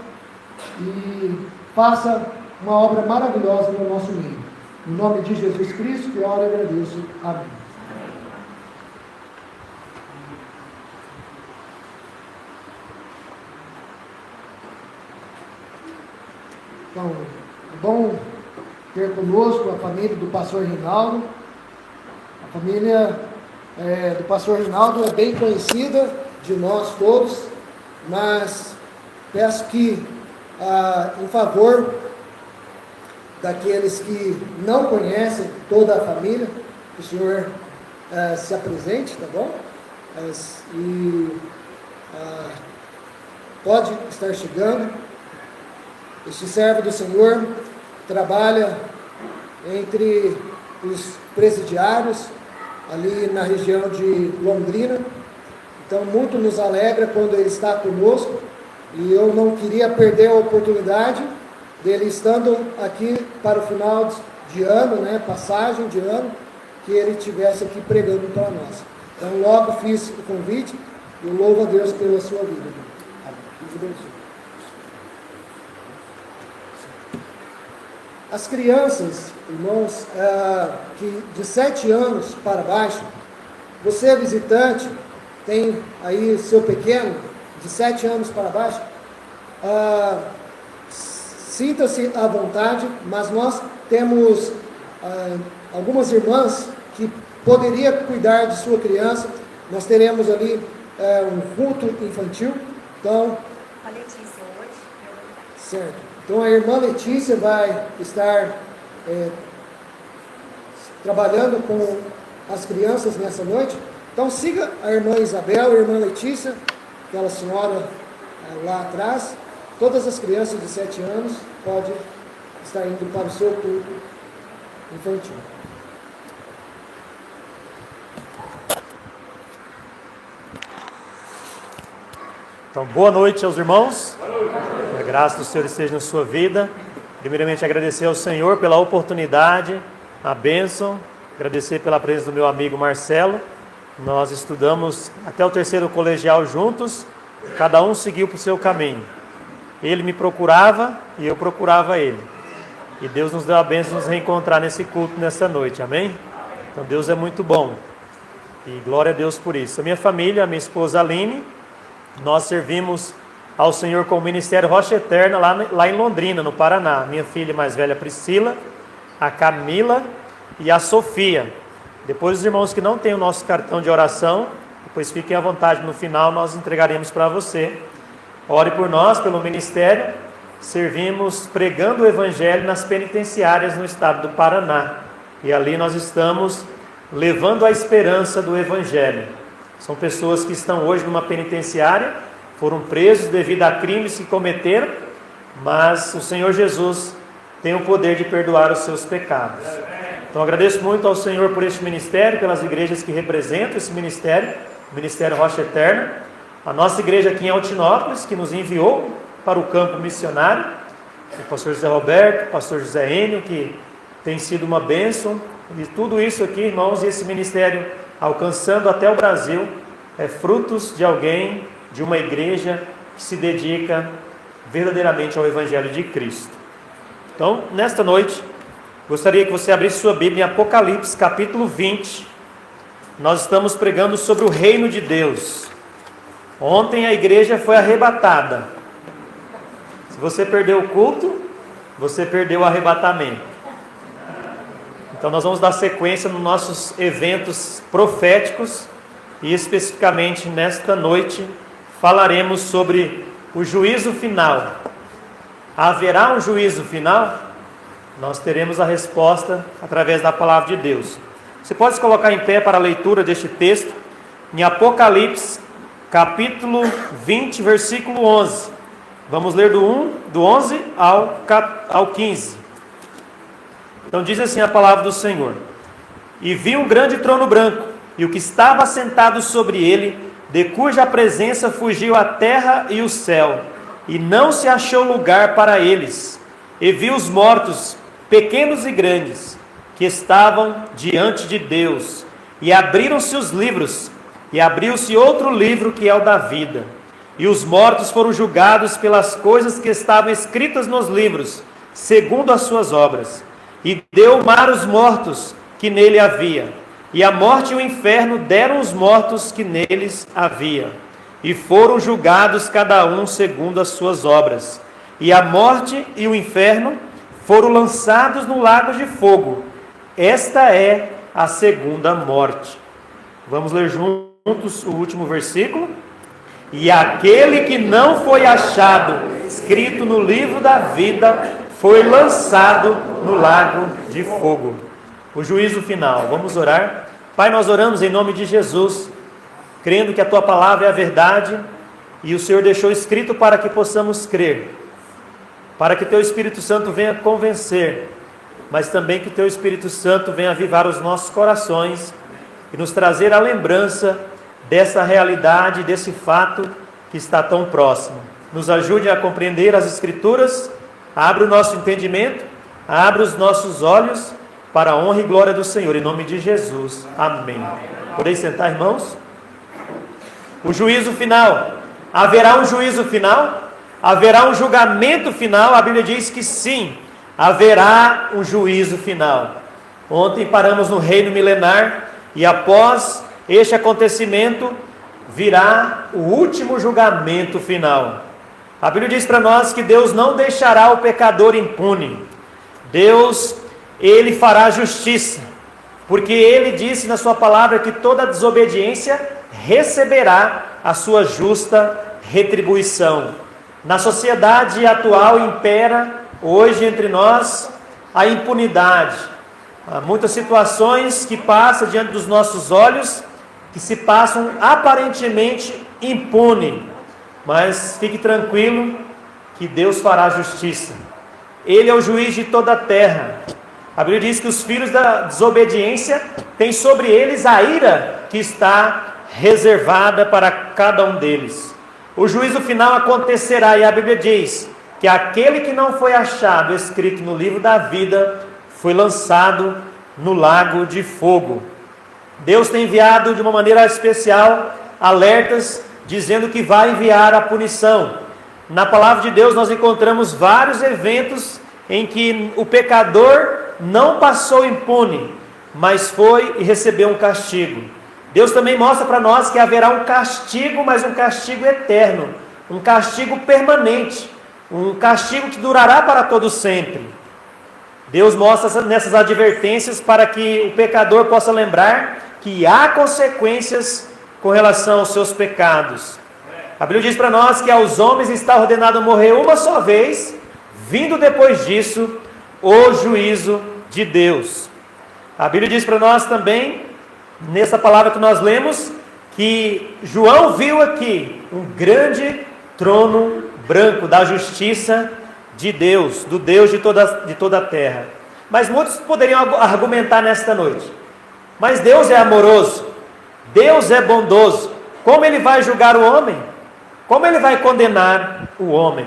e faça uma obra maravilhosa no nosso meio. Em nome de Jesus Cristo, que eu oro e agradeço. Amém. Então, é bom ter conosco a família do pastor Reinaldo. A família do pastor Reinaldo é bem conhecida de nós todos, mas peço que, em favor daqueles que não conhecem toda a família, que o senhor se apresente, tá bom? Pode estar chegando. Este servo do Senhor trabalha entre os presidiários, ali na região de Londrina. Então, muito nos alegra quando ele está conosco, e eu não queria perder a oportunidade dele estando aqui para o final de ano, né, passagem de ano, que ele estivesse aqui pregando para nós. Então, logo fiz o convite e eu louvo a Deus pela sua vida. Deus abençoe. As crianças, irmãos, que de 7 anos para baixo, você visitante, tem aí seu pequeno, de 7 anos para baixo, sinta-se à vontade, mas nós temos algumas irmãs que poderia cuidar de sua criança. Nós teremos ali um culto infantil, então... A Letícia hoje. Certo. Então a irmã Letícia vai estar trabalhando com as crianças nessa noite. Então siga a irmã Isabel, a irmã Letícia, aquela senhora lá atrás. Todas as crianças de 7 anos podem estar indo para o seu culto infantil. Então, boa noite aos irmãos. A graça do Senhor esteja na sua vida. Primeiramente, agradecer ao Senhor pela oportunidade, a bênção. Agradecer pela presença do meu amigo Marcelo. Nós estudamos até o 3º colegial juntos. Cada um seguiu para o seu caminho. Ele me procurava e eu procurava ele. E Deus nos deu a bênção de nos reencontrar nesse culto nessa noite. Amém? Então, Deus é muito bom. E glória a Deus por isso. A minha família, a minha esposa Aline, nós servimos ao Senhor com o Ministério Rocha Eterna lá em Londrina, no Paraná. Minha filha mais velha Priscila, a Camila e a Sofia. Depois os irmãos que não têm o nosso cartão de oração, depois fiquem à vontade, no final nós entregaremos para você. Ore por nós, pelo ministério. Servimos pregando o Evangelho nas penitenciárias no estado do Paraná. E ali nós estamos levando a esperança do Evangelho. São pessoas que estão hoje numa penitenciária, foram presos devido a crimes que cometeram, mas o Senhor Jesus tem o poder de perdoar os seus pecados. Então agradeço muito ao Senhor por este ministério, pelas igrejas que representam esse ministério, o Ministério Rocha Eterna, a nossa igreja aqui em Altinópolis, que nos enviou para o campo missionário, o pastor José Roberto, o pastor José Enio, que tem sido uma bênção, e tudo isso aqui, irmãos, e esse ministério alcançando até o Brasil, é frutos de alguém, de uma igreja que se dedica verdadeiramente ao Evangelho de Cristo. Então, nesta noite, gostaria que você abrisse sua Bíblia em Apocalipse, capítulo 20. Nós estamos pregando sobre o reino de Deus. Ontem a igreja foi arrebatada. Se você perdeu o culto, você perdeu o arrebatamento. Então nós vamos dar sequência nos nossos eventos proféticos e especificamente nesta noite falaremos sobre o juízo final. Haverá um juízo final? Nós teremos a resposta através da palavra de Deus. Você pode se colocar em pé para a leitura deste texto em Apocalipse, capítulo 20, versículo 11. Vamos ler do 11 ao 15. Então diz assim a palavra do Senhor: E vi um grande trono branco, e o que estava assentado sobre ele, de cuja presença fugiu a terra e o céu, e não se achou lugar para eles. E vi os mortos, pequenos e grandes, que estavam diante de Deus, e abriram-se os livros, e abriu-se outro livro que é o da vida. E os mortos foram julgados pelas coisas que estavam escritas nos livros, segundo as suas obras. E deu o mar os mortos que nele havia, e a morte e o inferno deram os mortos que neles havia, e foram julgados cada um segundo as suas obras. E a morte e o inferno foram lançados no lago de fogo. Esta é a segunda morte. Vamos ler juntos o último versículo. E aquele que não foi achado escrito no livro da vida foi lançado no lago de fogo. O juízo final. Vamos orar? Pai, nós oramos em nome de Jesus, crendo que a Tua palavra é a verdade e o Senhor deixou escrito para que possamos crer, para que Teu Espírito Santo venha convencer, mas também que Teu Espírito Santo venha avivar os nossos corações e nos trazer a lembrança dessa realidade, desse fato que está tão próximo. Nos ajude a compreender as Escrituras, abra o nosso entendimento, abra os nossos olhos para a honra e glória do Senhor, em nome de Jesus. Amém. Podeis sentar, irmãos? O juízo final. Haverá um juízo final? Haverá um julgamento final? A Bíblia diz que sim, haverá um juízo final. Ontem paramos no reino milenar e após este acontecimento virá o último julgamento final. A Bíblia diz para nós que Deus não deixará o pecador impune. Deus, Ele fará justiça, porque Ele disse na sua palavra que toda desobediência receberá a sua justa retribuição. Na sociedade atual impera hoje entre nós a impunidade. Há muitas situações que passam diante dos nossos olhos, que se passam aparentemente impune, mas fique tranquilo que Deus fará justiça. Ele é o juiz de toda a terra. A Bíblia diz que os filhos da desobediência têm sobre eles a ira que está reservada para cada um deles. O juízo final acontecerá e a Bíblia diz que aquele que não foi achado escrito no livro da vida foi lançado no lago de fogo. Deus tem enviado de uma maneira especial alertas dizendo que vai enviar a punição. Na palavra de Deus nós encontramos vários eventos em que o pecador não passou impune, mas foi e recebeu um castigo. Deus também mostra para nós que haverá um castigo, mas um castigo eterno, um castigo permanente, um castigo que durará para todo sempre. Deus mostra nessas advertências para que o pecador possa lembrar que há consequências com relação aos seus pecados. A Bíblia diz para nós que aos homens está ordenado morrer uma só vez, vindo depois disso o juízo de Deus. A Bíblia diz para nós também, nessa palavra que nós lemos, que João viu aqui um grande trono branco da justiça de Deus, do Deus de toda a terra. Mas muitos poderiam argumentar nesta noite: mas Deus é amoroso, Deus é bondoso, como Ele vai julgar o homem? Como Ele vai condenar o homem?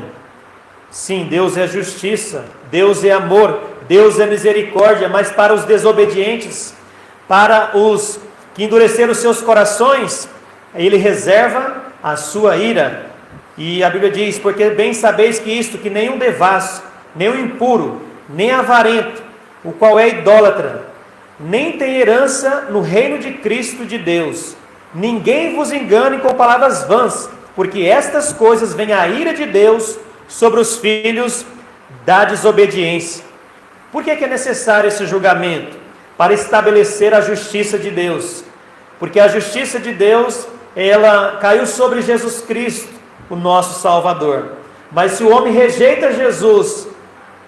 Sim, Deus é justiça, Deus é amor, Deus é misericórdia, mas para os desobedientes, para os que endureceram os seus corações, Ele reserva a sua ira. E a Bíblia diz: porque bem sabeis que isto, que nenhum devasso, nem o impuro, nem avarento, o qual é idólatra, nem tem herança no reino de Cristo de Deus. Ninguém vos engane com palavras vãs, porque estas coisas vêm a ira de Deus sobre os filhos da desobediência. Por que é necessário esse julgamento? Para estabelecer a justiça de Deus. Porque a justiça de Deus, ela caiu sobre Jesus Cristo, o nosso Salvador. Mas se o homem rejeita Jesus,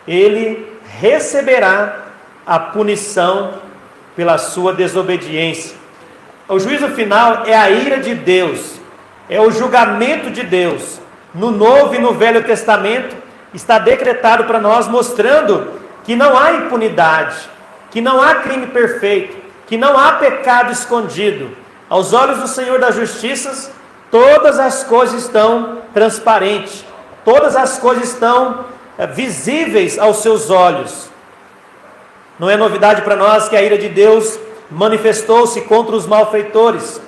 ele receberá a punição pela sua desobediência. O juízo final é a ira de Deus, é o julgamento de Deus. No Novo e no Velho Testamento está decretado para nós, mostrando que não há impunidade, que não há crime perfeito, que não há pecado escondido. Aos olhos do Senhor das Justiças, todas as coisas estão transparentes, todas as coisas estão visíveis aos seus olhos. Não é novidade para nós que a ira de Deus manifestou-se contra os malfeitores,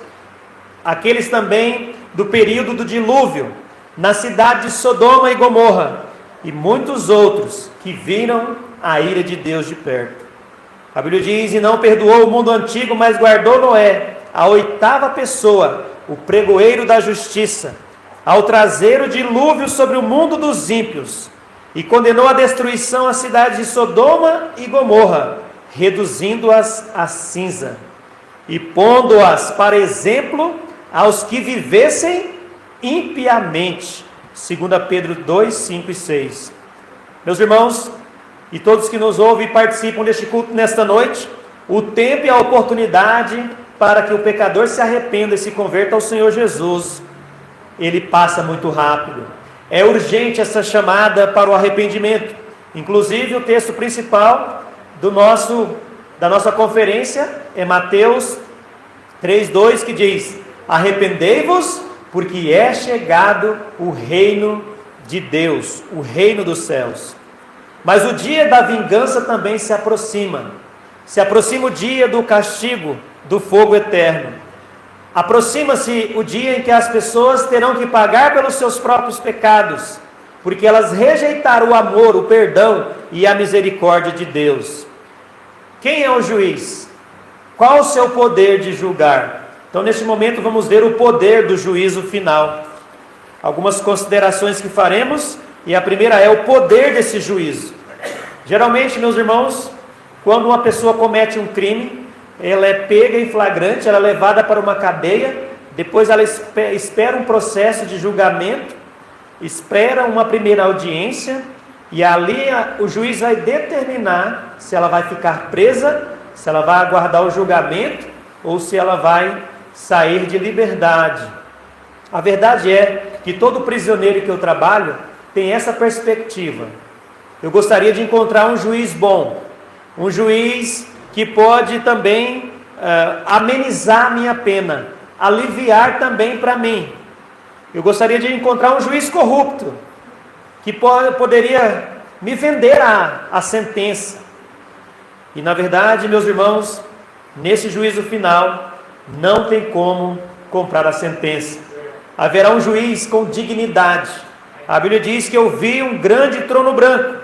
aqueles também do período do dilúvio, na cidade de Sodoma e Gomorra, e muitos outros que viram a ira de Deus de perto. A Bíblia diz: e não perdoou o mundo antigo, mas guardou Noé, a oitava pessoa, o pregoeiro da justiça, ao trazer o dilúvio sobre o mundo dos ímpios, e condenou a destruição as cidades de Sodoma e Gomorra, reduzindo-as a cinza, e pondo-as para exemplo aos que vivessem impiamente. 2 Pedro 2, 5 e 6. Meus irmãos, e todos que nos ouvem e participam deste culto nesta noite, o tempo e a oportunidade para que o pecador se arrependa e se converta ao Senhor Jesus, ele passa muito rápido. É urgente essa chamada para o arrependimento. Inclusive o texto principal da nossa conferência é Mateus 3:2, que diz: arrependei-vos, porque é chegado o reino de Deus, o reino dos céus. Mas o dia da vingança também se aproxima. Se aproxima o dia do castigo, do fogo eterno. Aproxima-se o dia em que as pessoas terão que pagar pelos seus próprios pecados, porque elas rejeitaram o amor, o perdão e a misericórdia de Deus. Quem é o juiz? Qual o seu poder de julgar? Então, neste momento, vamos ver o poder do juízo final. Algumas considerações que faremos, e a primeira é o poder desse juízo. Geralmente, meus irmãos, quando uma pessoa comete um crime, ela é pega em flagrante, ela é levada para uma cadeia, depois ela espera um processo de julgamento, espera uma primeira audiência, e ali o juiz vai determinar se ela vai ficar presa, se ela vai aguardar o julgamento, ou se ela vai sair de liberdade. A verdade é que todo prisioneiro que eu trabalho tem essa perspectiva. Eu gostaria de encontrar um juiz bom, um juiz que pode também amenizar a minha pena, aliviar também para mim. Eu gostaria de encontrar um juiz corrupto, que poderia me vender a sentença. E na verdade, meus irmãos, nesse juízo final, não tem como comprar a sentença. Haverá um juiz com dignidade. A Bíblia diz que eu vi um grande trono branco,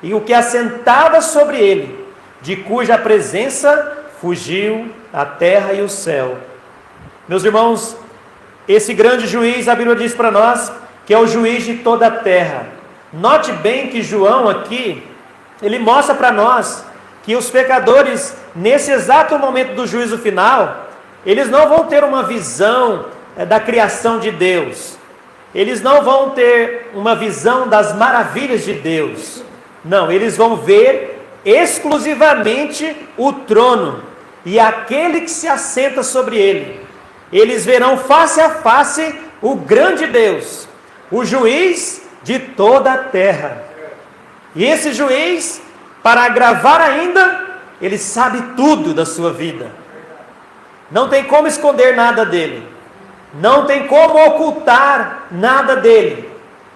e o que assentava sobre ele, de cuja presença fugiu a terra e o céu. Meus irmãos, esse grande juiz, a Bíblia diz para nós, que é o juiz de toda a terra. Note bem que João aqui, ele mostra para nós que os pecadores, nesse exato momento do juízo final, eles não vão ter uma visão da criação de Deus. Eles não vão ter uma visão das maravilhas de Deus. Não, eles vão ver exclusivamente o trono e aquele que se assenta sobre ele. Eles verão face a face o grande Deus, o juiz de toda a terra. E esse juiz, para agravar ainda, ele sabe tudo da sua vida. Não tem como esconder nada dele. Não tem como ocultar nada dele.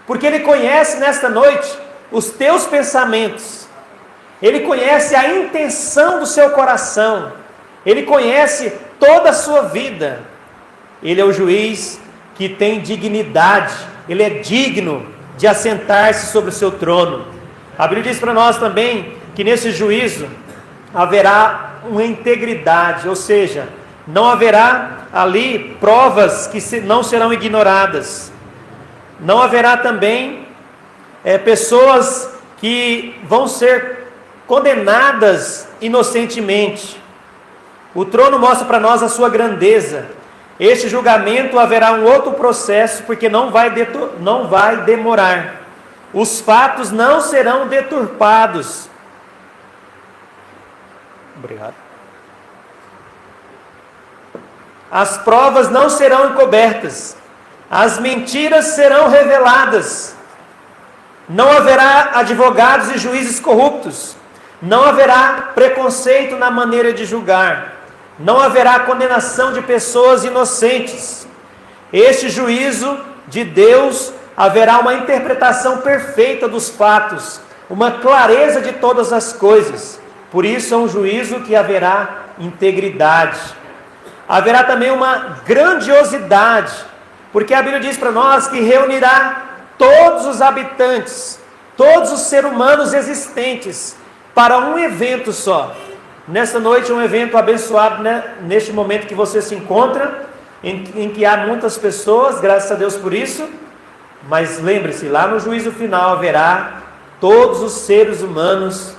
Porque ele conhece nesta noite os teus pensamentos. Ele conhece a intenção do seu coração. Ele conhece toda a sua vida. Ele é o juiz que tem dignidade. Ele é digno de assentar-se sobre o seu trono. A Bíblia diz para nós também que nesse juízo haverá uma integridade, ou seja, não haverá ali provas que não serão ignoradas. Não haverá também pessoas que vão ser condenadas inocentemente. O trono mostra para nós a sua grandeza. Este julgamento haverá um outro processo, porque não vai demorar. Os fatos não serão deturpados. Obrigado. As provas não serão encobertas. As mentiras serão reveladas. Não haverá advogados e juízes corruptos. Não haverá preconceito na maneira de julgar. Não haverá condenação de pessoas inocentes. Este juízo de Deus haverá uma interpretação perfeita dos fatos, uma clareza de todas as coisas. Por isso é um juízo que haverá integridade. Haverá também uma grandiosidade, porque a Bíblia diz para nós que reunirá todos os habitantes, todos os seres humanos existentes, para um evento só. Nesta noite, um evento abençoado, né? Neste momento que você se encontra, em que há muitas pessoas, graças a Deus por isso, mas lembre-se, lá no juízo final haverá todos os seres humanos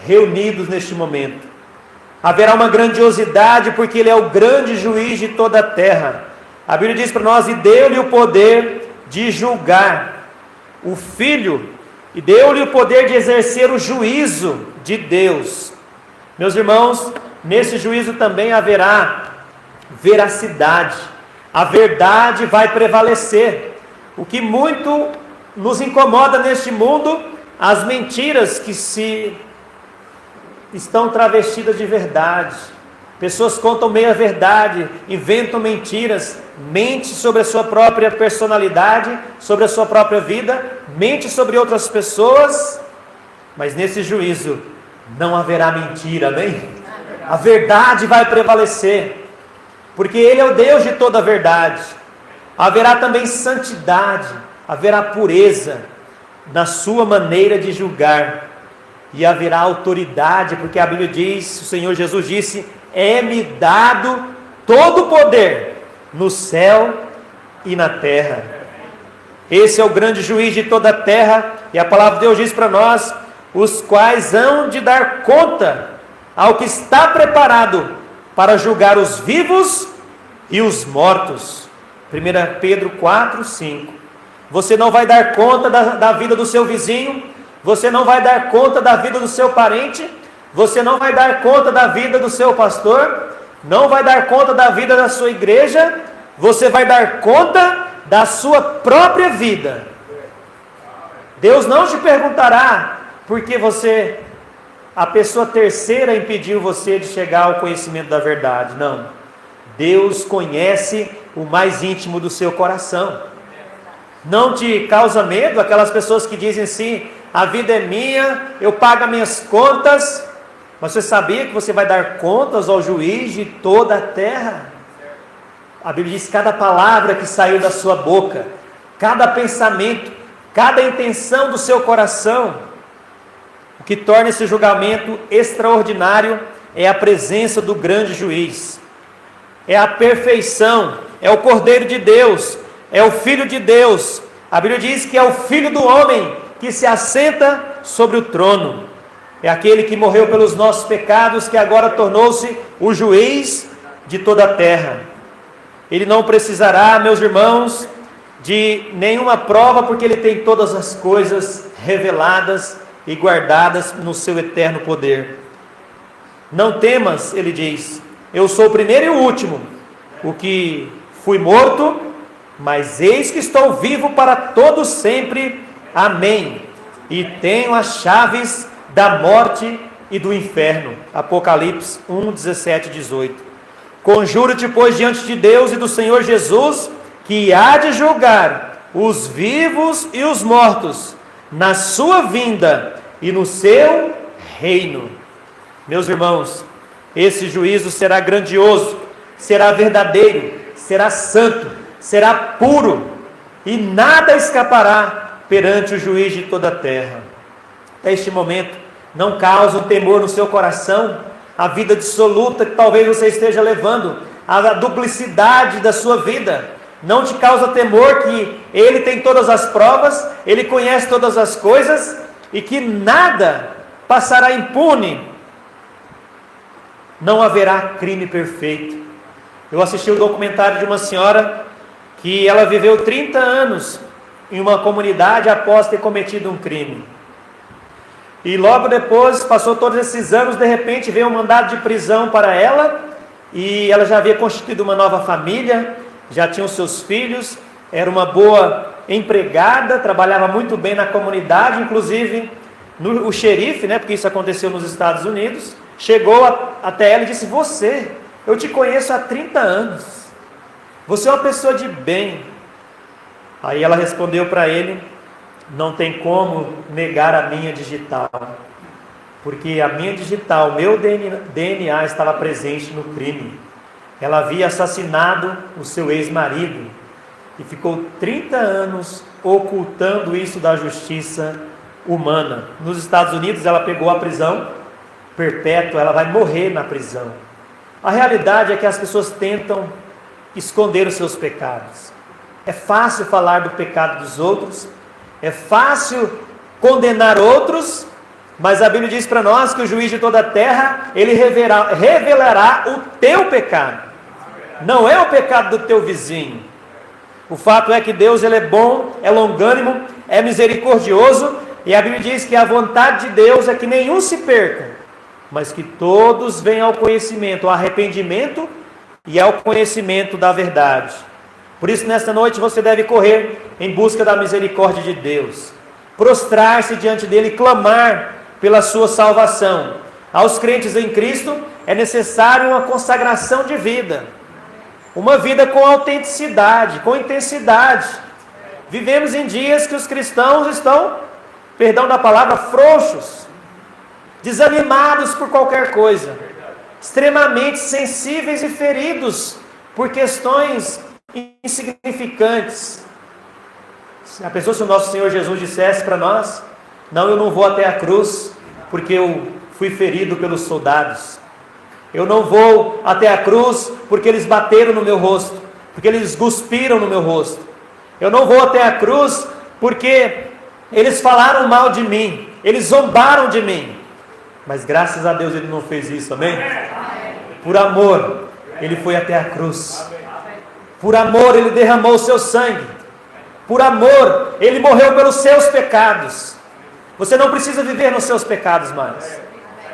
reunidos neste momento. Haverá uma grandiosidade, porque Ele é o grande juiz de toda a terra. A Bíblia diz para nós: e deu-lhe o poder de julgar o Filho, e deu-lhe o poder de exercer o juízo de Deus. Meus irmãos, nesse juízo também haverá veracidade, a verdade vai prevalecer. O que muito nos incomoda neste mundo, as mentiras que se estão travestidas de verdade. Pessoas contam meia verdade, inventam mentiras, mente sobre a sua própria personalidade, sobre a sua própria vida, mente sobre outras pessoas, mas nesse juízo não haverá mentira, amém? A verdade vai prevalecer, porque Ele é o Deus de toda a verdade. Haverá também santidade, haverá pureza na sua maneira de julgar, e haverá autoridade, porque a Bíblia diz, o Senhor Jesus disse: é-me dado todo o poder no céu e na terra. Esse é o grande juiz de toda a terra, e a palavra de Deus diz para nós: os quais hão de dar conta ao que está preparado para julgar os vivos e os mortos. 1 Pedro 4, 5. Você não vai dar conta da vida do seu vizinho, você não vai dar conta da vida do seu parente, você não vai dar conta da vida do seu pastor, não vai dar conta da vida da sua igreja, você vai dar conta da sua própria vida. Deus não te perguntará porque a pessoa terceira impediu você de chegar ao conhecimento da verdade. Não. Deus conhece o mais íntimo do seu coração. Não te causa medo aquelas pessoas que dizem assim: a vida é minha, eu pago as minhas contas. Mas você sabia que você vai dar contas ao juiz de toda a terra? A Bíblia diz: cada palavra que saiu da sua boca, cada pensamento, cada intenção do seu coração. O que torna esse julgamento extraordinário é a presença do grande juiz, é a perfeição, é o Cordeiro de Deus, é o Filho de Deus. A Bíblia diz que é o Filho do homem que se assenta sobre o trono. É aquele que morreu pelos nossos pecados, que agora tornou-se o juiz de toda a terra. Ele não precisará, meus irmãos, de nenhuma prova, porque Ele tem todas as coisas reveladas e guardadas no seu eterno poder. Não temas, Ele diz: eu sou o primeiro e o último, o que fui morto, mas eis que estou vivo para todo sempre. Amém. E tenho as chaves da morte e do inferno. Apocalipse 1, 17 e 18. Conjuro-te, pois, diante de Deus e do Senhor Jesus, que há de julgar os vivos e os mortos na sua vinda e no seu reino. Meus irmãos, esse juízo será grandioso, será verdadeiro, será santo, será puro, e nada escapará perante o juiz de toda a terra. Até este momento, não causa um temor no seu coração a vida dissoluta que talvez você esteja levando, a duplicidade da sua vida? Não te causa temor que Ele tem todas as provas, Ele conhece todas as coisas, e que nada passará impune? Não haverá crime perfeito. Eu assisti um documentário de uma senhora que ela viveu 30 anos em uma comunidade após ter cometido um crime. E logo depois, passou todos esses anos, de repente veio um mandado de prisão para ela, e ela já havia constituído uma nova família, já tinha os seus filhos, era uma boa empregada, trabalhava muito bem na comunidade, inclusive o xerife, porque isso aconteceu nos Estados Unidos, chegou até ela e disse: eu te conheço há 30 anos, você é uma pessoa de bem. Aí ela respondeu para ele: não tem como negar a minha digital, porque a minha digital, meu DNA estava presente no crime. Ela havia assassinado o seu ex-marido e ficou 30 anos ocultando isso da justiça humana. Nos Estados Unidos ela pegou a prisão perpétua, ela vai morrer na prisão. A realidade é que as pessoas tentam esconder os seus pecados. É fácil falar do pecado dos outros, é fácil condenar outros, mas a Bíblia diz para nós que o juiz de toda a terra, ele revelará o teu pecado. não é o pecado do teu vizinho. O fato é que Deus, ele é bom, é longânimo, é misericordioso, e a Bíblia diz que a vontade de Deus é que nenhum se perca, mas que todos venham ao conhecimento, ao arrependimento e ao conhecimento da verdade. Por isso, nesta noite, você deve correr em busca da misericórdia de Deus, prostrar-se diante dele e clamar pela sua salvação. Aos crentes em Cristo é necessário uma consagração de vida, uma vida com autenticidade, com intensidade. Vivemos em dias que os cristãos estão, perdão da palavra, frouxos, desanimados por qualquer coisa, extremamente sensíveis e feridos por questões insignificantes. A pessoa, se o nosso Senhor Jesus dissesse para nós: não, eu não vou até a cruz porque eu fui ferido pelos soldados, eu não vou até a cruz porque eles bateram no meu rosto, porque eles cuspiram no meu rosto, eu não vou até a cruz porque eles falaram mal de mim, eles zombaram de mim. Mas graças a Deus ele não fez isso, amém? Por amor, ele foi até a cruz. Por amor, ele derramou o seu sangue. Por amor, ele morreu pelos seus pecados. Você não precisa viver nos seus pecados mais.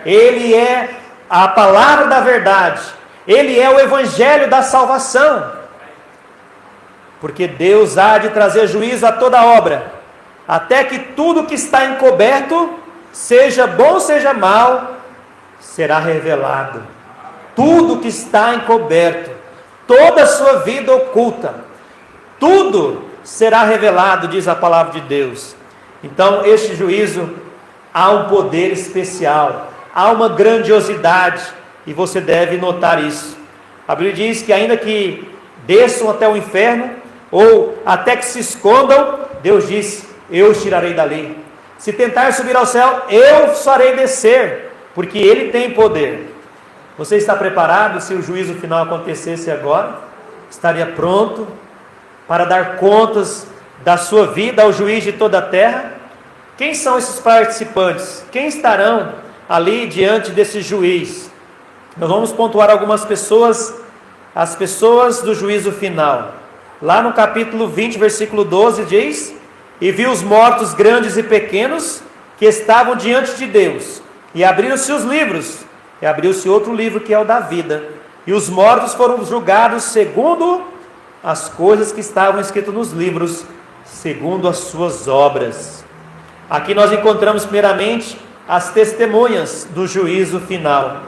Ele é a palavra da verdade. Ele é o evangelho da salvação. Porque Deus há de trazer juízo a toda obra, até que tudo que está encoberto, seja bom, seja mal, será revelado. Tudo que está encoberto, toda a sua vida oculta, tudo será revelado, diz a palavra de Deus. Então, este juízo, há um poder especial, há uma grandiosidade, e você deve notar isso. A Bíblia diz que ainda que desçam até o inferno, ou até que se escondam, Deus diz: eu os tirarei dali. Se tentar subir ao céu, eu os farei descer, porque Ele tem poder. Você está preparado se o juízo final acontecesse agora? Estaria pronto para dar contas da sua vida ao juiz de toda a terra? Quem são esses participantes? Quem estarão ali diante desse juiz? Nós vamos pontuar algumas pessoas, as pessoas do juízo final. Lá no capítulo 20, versículo 12 diz: e viu os mortos grandes e pequenos que estavam diante de Deus, e abriram-se os livros, e abriu-se outro livro que é o da vida, e os mortos foram julgados segundo as coisas que estavam escritas nos livros, segundo as suas obras. Aqui nós encontramos primeiramente as testemunhas do juízo final.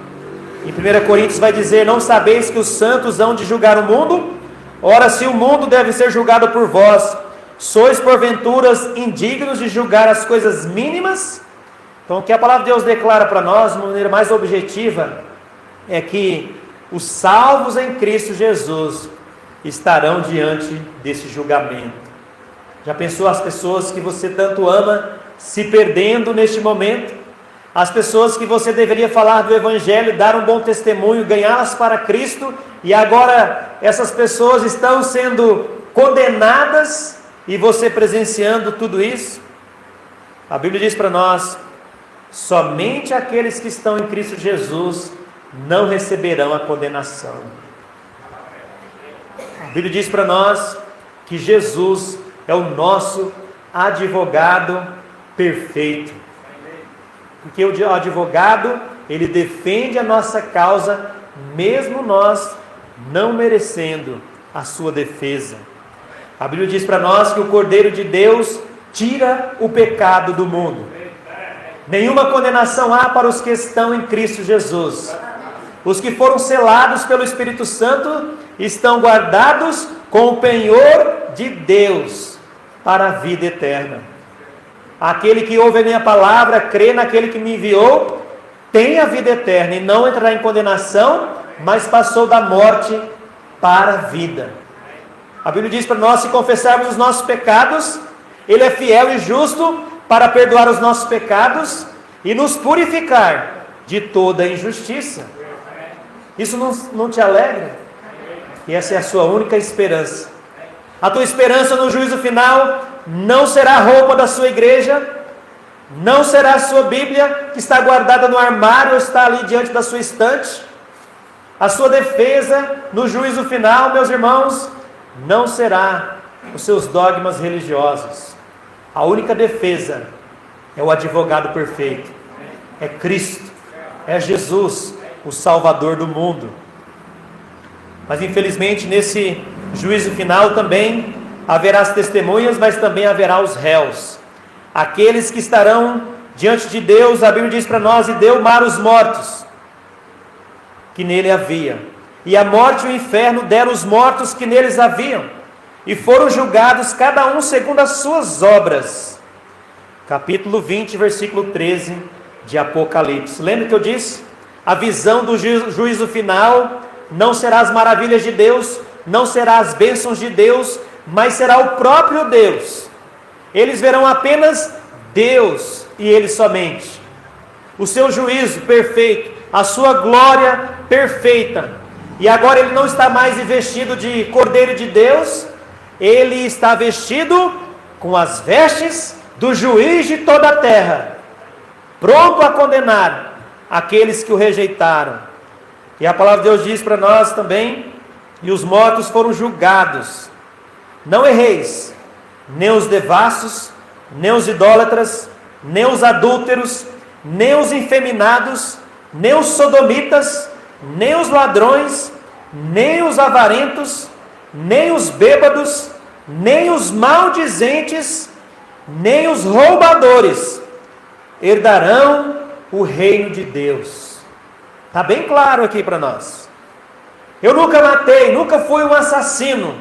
Em 1 Coríntios vai dizer: não sabeis que os santos hão de julgar o mundo? Ora, se o mundo deve ser julgado por vós, sois porventura indignos de julgar as coisas mínimas? Então o que a palavra de Deus declara para nós, de uma maneira mais objetiva, é que os salvos em Cristo Jesus estarão diante desse julgamento. Já pensou as pessoas que você tanto ama se perdendo neste momento? As pessoas que você deveria falar do Evangelho, dar um bom testemunho, ganhá-las para Cristo, e agora essas pessoas estão sendo condenadas, e você presenciando tudo isso? A Bíblia diz para nós: somente aqueles que estão em Cristo Jesus não receberão a condenação. A Bíblia diz para nós que Jesus é o nosso advogado perfeito. Porque o advogado, ele defende a nossa causa, mesmo nós não merecendo a sua defesa. A Bíblia diz para nós que o Cordeiro de Deus tira o pecado do mundo. Nenhuma condenação há para os que estão em Cristo Jesus. Os que foram selados pelo Espírito Santo estão guardados com o penhor de Deus para a vida eterna. Aquele que ouve a minha palavra, crê naquele que me enviou, tem a vida eterna e não entrará em condenação, mas passou da morte para a vida. A Bíblia diz para nós: se confessarmos os nossos pecados, Ele é fiel e justo para perdoar os nossos pecados e nos purificar de toda injustiça. Isso não te alegra? E essa é a sua única esperança. A tua esperança no juízo final não será a roupa da sua igreja, não será a sua Bíblia que está guardada no armário ou está ali diante da sua estante. A sua defesa no juízo final, meus irmãos, não será os seus dogmas religiosos. A única defesa é o advogado perfeito, é Cristo, é Jesus, o Salvador do mundo. Mas infelizmente nesse juízo final também haverá as testemunhas, mas também haverá os réus, aqueles que estarão diante de Deus. A Bíblia diz para nós: e deu mar os mortos que nele havia, e a morte e o inferno deram os mortos que neles haviam, e foram julgados cada um segundo as suas obras. Capítulo 20, versículo 13 de Apocalipse. Lembra que eu disse? A visão do juízo final não será as maravilhas de Deus, não será as bênçãos de Deus, mas será o próprio Deus. Eles verão apenas Deus e Ele somente. O seu juízo perfeito, a sua glória perfeita. E agora Ele não está mais vestido de Cordeiro de Deus, Ele está vestido com as vestes do juiz de toda a terra, pronto a condenar aqueles que o rejeitaram. E a palavra de Deus diz para nós também: e os mortos foram julgados. Não erreis, nem os devassos, nem os idólatras, nem os adúlteros, nem os efeminados, nem os sodomitas, nem os ladrões, nem os avarentos, nem os bêbados, nem os maldizentes, nem os roubadores herdarão o reino de Deus. Está bem claro aqui para nós. Eu nunca matei, nunca fui um assassino,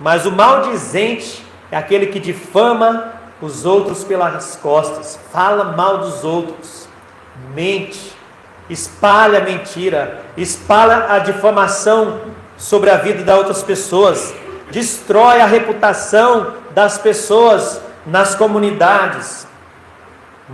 mas o maldizente é aquele que difama os outros pelas costas, fala mal dos outros, mente, espalha a mentira, espalha a difamação sobre a vida das outras pessoas, destrói a reputação das pessoas nas comunidades.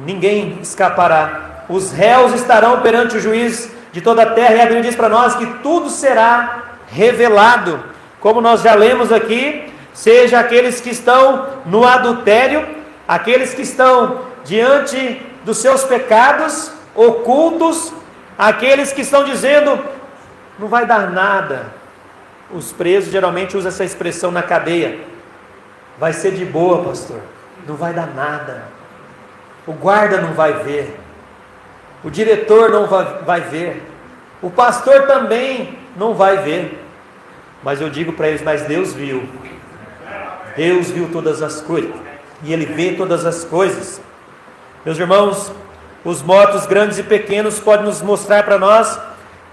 Ninguém escapará. Os réus estarão perante o juiz de toda a terra, e a Bíblia diz para nós que tudo será revelado, como nós já lemos aqui, seja aqueles que estão no adultério, aqueles que estão diante dos seus pecados ocultos, aqueles que estão dizendo: não vai dar nada. Os presos geralmente usam essa expressão na cadeia: vai ser de boa, pastor, não vai dar nada, o guarda não vai ver, o diretor não vai ver, o pastor também não vai ver. Mas eu digo para eles: mas Deus viu todas as coisas, e Ele vê todas as coisas. Meus irmãos, os mortos grandes e pequenos podem nos mostrar para nós,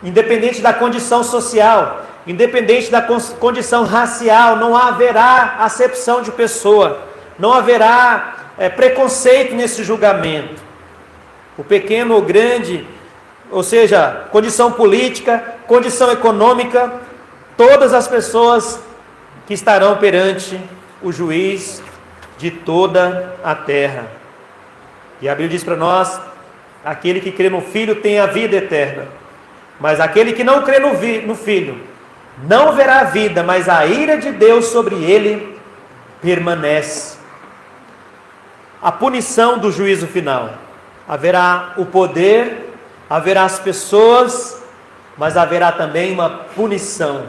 independente da condição social, independente da condição racial, não haverá acepção de pessoa, não haverá preconceito nesse julgamento. O pequeno ou grande, ou seja, condição política, condição econômica, todas as pessoas que estarão perante o juiz de toda a terra. E a Bíblia diz para nós: aquele que crê no Filho tem a vida eterna, mas aquele que não crê no Filho não verá a vida, mas a ira de Deus sobre ele permanece. A punição do juízo final: haverá o poder, haverá as pessoas, mas haverá também uma punição,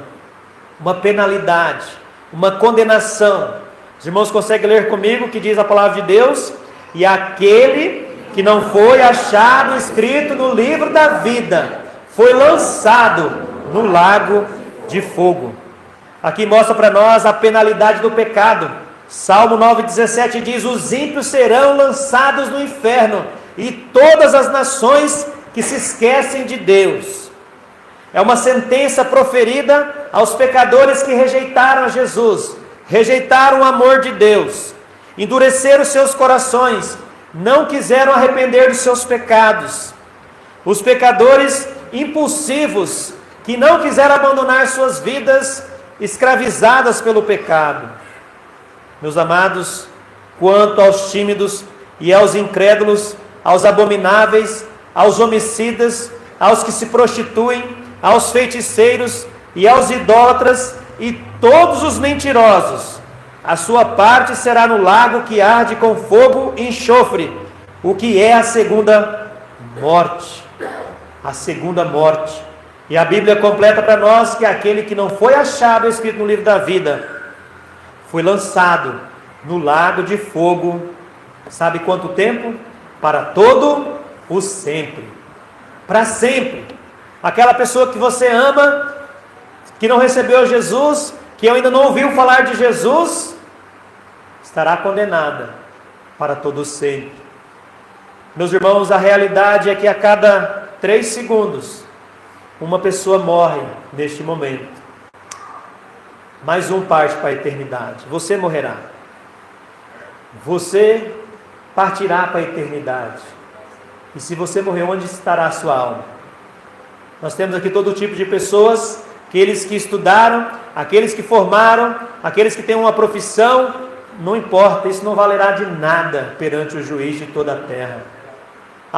uma penalidade, uma condenação. Os irmãos conseguem ler comigo o que diz a palavra de Deus? E aquele que não foi achado escrito no livro da vida foi lançado no lago de fogo. Aqui mostra para nós a penalidade do pecado. Salmo 9,17 diz: os ímpios serão lançados no inferno, e todas as nações que se esquecem de Deus. É uma sentença proferida aos pecadores que rejeitaram a Jesus, rejeitaram o amor de Deus, endureceram seus corações, não quiseram arrepender dos seus pecados. Os pecadores impulsivos, que não quiseram abandonar suas vidas escravizadas pelo pecado. Meus amados, quanto aos tímidos e aos incrédulos, aos abomináveis, aos homicidas, aos que se prostituem, aos feiticeiros e aos idólatras e todos os mentirosos, a sua parte será no lago que arde com fogo e enxofre, o que é a segunda morte. A segunda morte. E a Bíblia completa para nós que aquele que não foi achado escrito no livro da vida foi lançado no lago de fogo. Sabe quanto tempo? Para todo o sempre. Para sempre. Aquela pessoa que você ama, que não recebeu Jesus, que ainda não ouviu falar de Jesus, estará condenada para todo sempre. Meus irmãos, a realidade é que a cada 3 segundos, uma pessoa morre neste momento. Mais um parte para a eternidade. Você morrerá. Você partirá para a eternidade. E se você morrer, onde estará a sua alma? Nós temos aqui todo tipo de pessoas, aqueles que estudaram, aqueles que formaram, aqueles que têm uma profissão, não importa, isso não valerá de nada perante o juiz de toda a terra.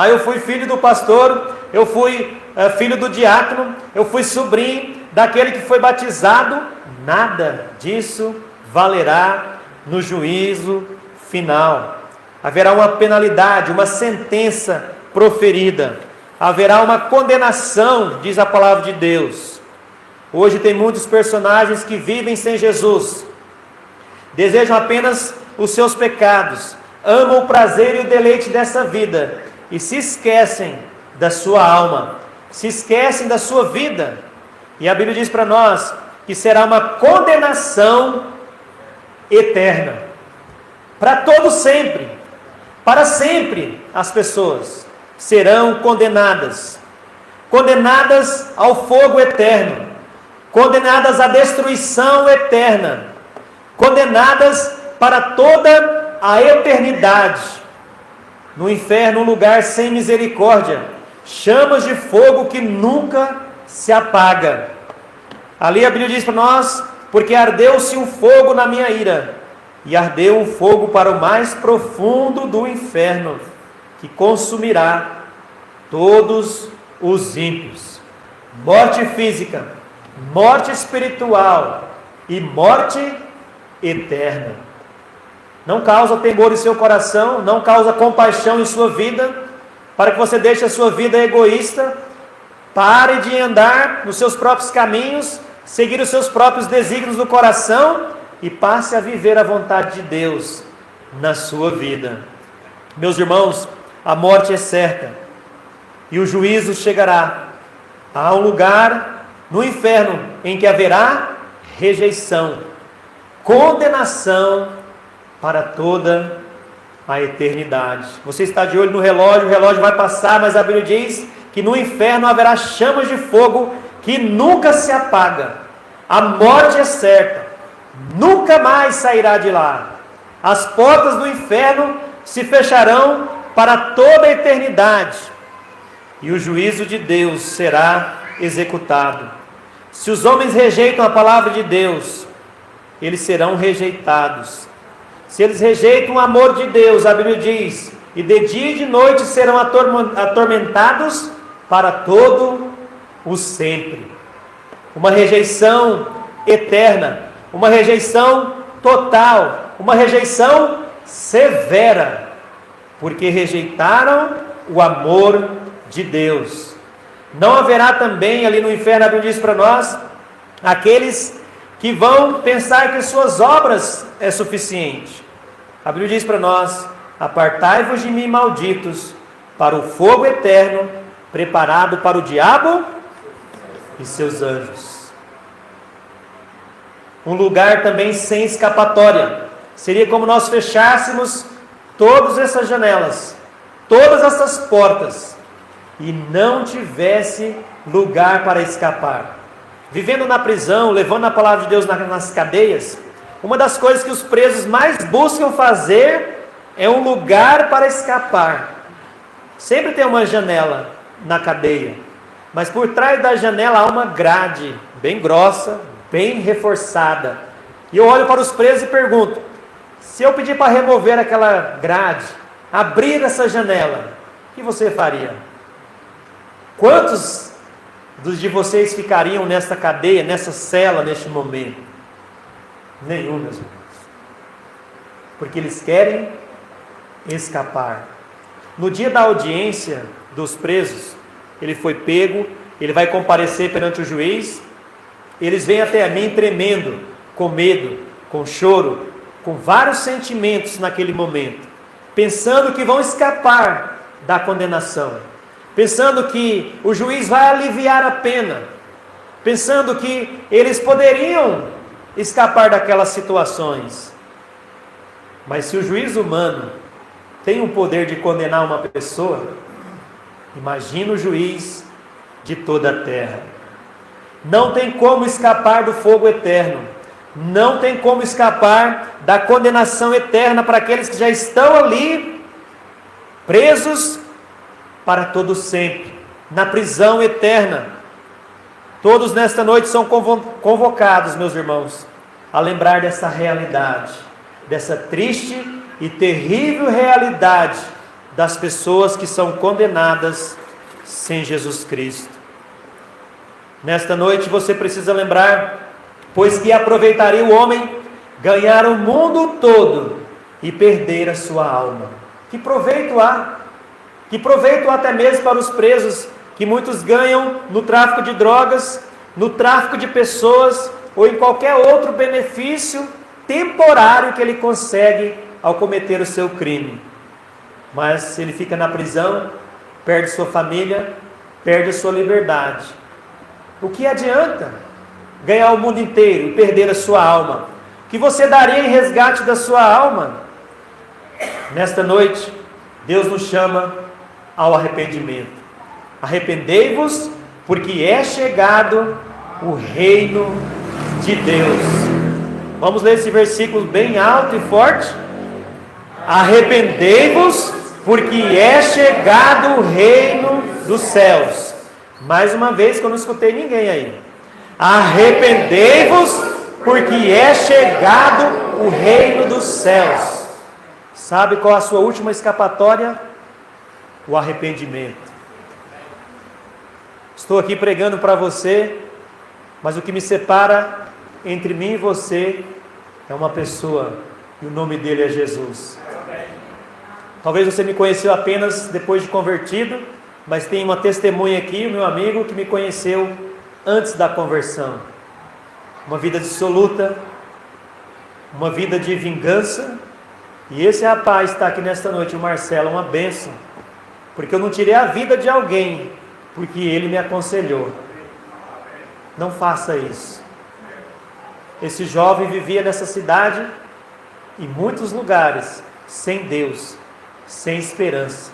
Eu fui filho do pastor, eu fui filho do diácono, eu fui sobrinho daquele que foi batizado. Nada disso valerá no juízo final. Haverá uma penalidade, uma sentença proferida. Haverá uma condenação, diz a palavra de Deus. Hoje tem muitos personagens que vivem sem Jesus, desejam apenas os seus pecados, amam o prazer e o deleite dessa vida e se esquecem da sua alma, se esquecem da sua vida. E a Bíblia diz para nós que será uma condenação eterna, para todo sempre, para sempre as pessoas serão condenadas ao fogo eterno, condenadas à destruição eterna, condenadas para toda a eternidade, no inferno, um lugar sem misericórdia, chamas de fogo que nunca se apaga. Ali a Bíblia diz para nós: porque ardeu-se um fogo na minha ira, e ardeu um fogo para o mais profundo do inferno, que consumirá todos os ímpios. Morte física, morte espiritual e morte eterna. Não causa temor em seu coração, não causa compaixão em sua vida, para que você deixe a sua vida egoísta, pare de andar nos seus próprios caminhos, seguir os seus próprios desígnios do coração e passe a viver a vontade de Deus na sua vida. Meus irmãos, a morte é certa e o juízo chegará. Há um lugar no inferno em que haverá rejeição, condenação para toda a eternidade. Você está de olho no relógio, o relógio vai passar, mas a Bíblia diz que no inferno haverá chamas de fogo que nunca se apaga. A morte é certa, nunca mais sairá de lá. As portas do inferno se fecharão para toda a eternidade e o juízo de Deus será executado. Se os homens rejeitam a palavra de Deus, eles serão rejeitados. Se eles rejeitam o amor de Deus, a Bíblia diz, e de dia e de noite serão atormentados para todo o sempre. Uma rejeição eterna, uma rejeição total, uma rejeição severa, porque rejeitaram o amor de Deus. Não haverá também ali no inferno, a Bíblia diz para nós, aqueles que vão pensar que suas obras é suficiente. A Bíblia diz para nós: apartai-vos de mim, malditos, para o fogo eterno, preparado para o diabo e seus anjos. Um lugar também sem escapatória. Seria como nós fechássemos todas essas janelas, todas essas portas, e não tivesse lugar para escapar. Vivendo na prisão, levando a palavra de Deus nas cadeias, uma das coisas que os presos mais buscam fazer é um lugar para escapar. Sempre tem uma janela na cadeia, mas por trás da janela há uma grade bem grossa, bem reforçada. E eu olho para os presos e pergunto: se eu pedir para remover aquela grade, abrir essa janela, o que você faria? Quantos de vocês ficariam nessa cadeia, nessa cela, neste momento? Nenhum, meus irmãos. Porque eles querem escapar. No dia da audiência dos presos, ele foi pego ele vai comparecer perante o juiz. Eles vêm até mim tremendo, com medo, com choro, com vários sentimentos naquele momento, pensando que vão escapar da condenação, pensando que o juiz vai aliviar a pena, pensando que eles poderiam escapar daquelas situações. Mas se o juiz humano tem o poder de condenar uma pessoa, imagina o juiz de toda a terra. Não tem como escapar do fogo eterno, não tem como escapar da condenação eterna para aqueles que já estão ali, presos para todo sempre, na prisão eterna. Todos nesta noite são convocados, meus irmãos, a lembrar dessa realidade, dessa triste e terrível realidade das pessoas que são condenadas sem Jesus Cristo. Nesta noite você precisa lembrar, pois que aproveitaria o homem ganhar o mundo todo e perder a sua alma. Que proveito há? Que proveito há até mesmo para os presos, que muitos ganham no tráfico de drogas, no tráfico de pessoas, ou em qualquer outro benefício temporário que ele consegue ao cometer o seu crime. Mas ele fica na prisão, perde sua família, perde a sua liberdade. O que adianta ganhar o mundo inteiro e perder a sua alma? O que você daria em resgate da sua alma? Nesta noite, Deus nos chama ao arrependimento. Arrependei-vos, porque é chegado o reino de Deus. Vamos ler esse versículo bem alto e forte. Arrependei-vos, porque é chegado o reino dos céus. Mais uma vez que eu não escutei ninguém aí. Arrependei-vos, porque é chegado o reino dos céus. Sabe qual a sua última escapatória? O arrependimento. Estou aqui pregando para você, mas o que me separa entre mim e você é uma pessoa, e o nome dele é Jesus. Talvez você me conheceu apenas depois de convertido, mas tem uma testemunha aqui, o meu amigo, que me conheceu antes da conversão. Uma vida dissoluta, uma vida de vingança, e esse rapaz está aqui nesta noite, o Marcelo, uma bênção, porque eu não tirei a vida de alguém, porque ele me aconselhou. Não faça isso. Esse jovem vivia nessa cidade, em muitos lugares, sem Deus, sem esperança.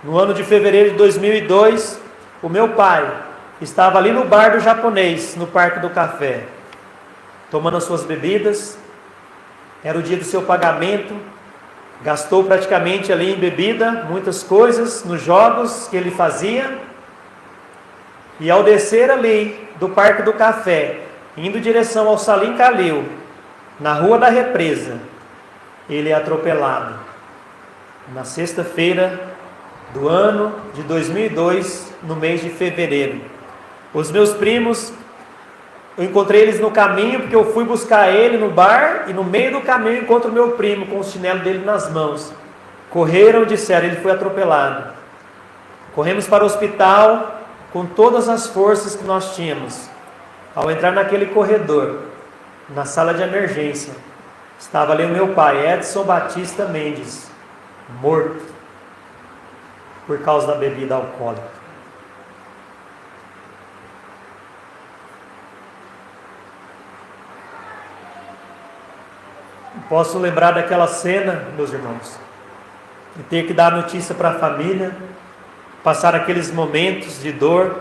No ano de fevereiro de 2002, o meu pai estava ali no bar do japonês, no Parque do Café, tomando as suas bebidas. Era o dia do seu pagamento, gastou praticamente ali em bebida, muitas coisas, nos jogos que ele fazia. E ao descer ali do Parque do Café, indo em direção ao Salim Calil, na Rua da Represa, ele é atropelado. Na sexta-feira do ano de 2002, no mês de fevereiro. Os meus primos, eu encontrei eles no caminho, porque eu fui buscar ele no bar, e no meio do caminho eu encontro o meu primo, com o chinelo dele nas mãos. Correram e disseram, ele foi atropelado. Corremos para o hospital, com todas as forças que nós tínhamos. Ao entrar naquele corredor, na sala de emergência, estava ali o meu pai, Edson Batista Mendes, morto, por causa da bebida alcoólica. Posso lembrar daquela cena, meus irmãos, de ter que dar notícia para a família, passar aqueles momentos de dor,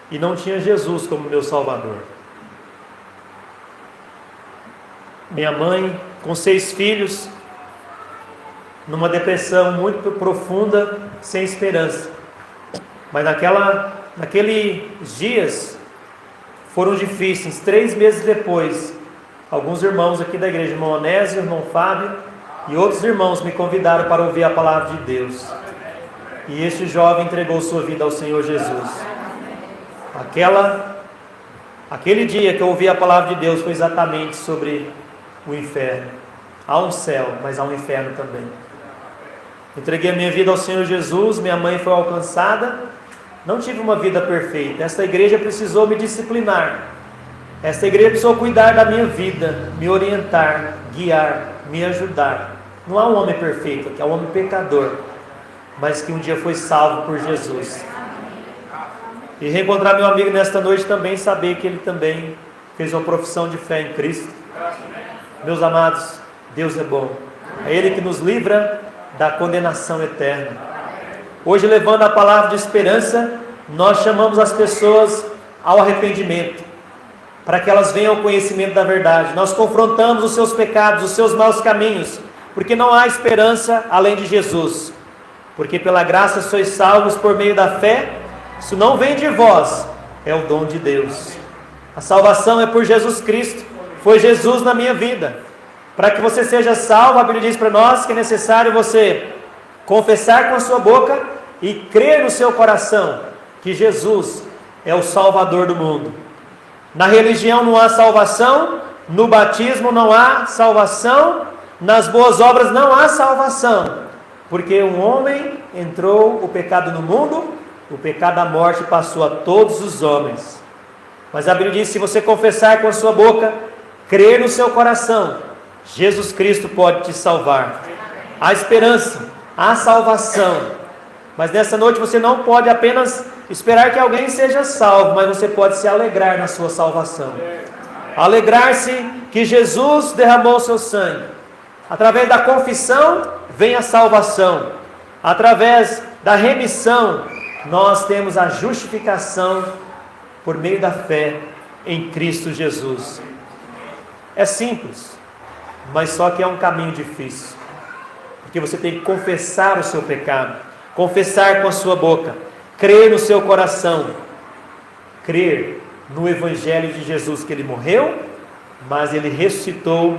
e não tinha Jesus como meu Salvador. Minha mãe, com 6 filhos, numa depressão muito profunda, sem esperança. Mas naqueles dias foram difíceis. 3 meses depois, alguns irmãos aqui da igreja, irmão Onésio, irmão Fábio e outros irmãos me convidaram para ouvir a palavra de Deus. E este jovem entregou sua vida ao Senhor Jesus. Aquele dia que eu ouvi a palavra de Deus foi exatamente sobre o inferno. Há um céu, mas há um inferno também. Entreguei a minha vida ao Senhor Jesus, minha mãe foi alcançada, não tive uma vida perfeita. Esta igreja precisou me disciplinar. Esta igreja precisou cuidar da minha vida, me orientar, guiar, me ajudar. Não há um homem perfeito aqui, há um homem pecador, mas que um dia foi salvo por Jesus. E reencontrar meu amigo nesta noite também, saber que ele também fez uma profissão de fé em Cristo. Meus amados, Deus é bom. É Ele que nos livra da condenação eterna. Hoje, levando a palavra de esperança, nós chamamos as pessoas ao arrependimento, para que elas venham ao conhecimento da verdade. Nós confrontamos os seus pecados, os seus maus caminhos, porque não há esperança além de Jesus. Porque pela graça sois salvos por meio da fé. Isso não vem de vós, é o dom de Deus. A salvação é por Jesus Cristo. Foi Jesus na minha vida. Para que você seja salvo, a Bíblia diz para nós que é necessário você confessar com a sua boca e crer no seu coração que Jesus é o Salvador do mundo. Na religião não há salvação, no batismo não há salvação, nas boas obras não há salvação, porque um homem entrou o pecado no mundo, o pecado da morte passou a todos os homens. Mas a Bíblia diz: se você confessar com a sua boca, crer no seu coração, Jesus Cristo pode te salvar. Há esperança, há salvação. Mas nessa noite você não pode apenas esperar que alguém seja salvo, mas você pode se alegrar na sua salvação. Alegrar-se que Jesus derramou o seu sangue. Através da confissão vem a salvação. Através da remissão nós temos a justificação por meio da fé em Cristo Jesus. É simples, mas só que é um caminho difícil, porque você tem que confessar o seu pecado, confessar com a sua boca, crer no seu coração, crer no Evangelho de Jesus, que Ele morreu, mas Ele ressuscitou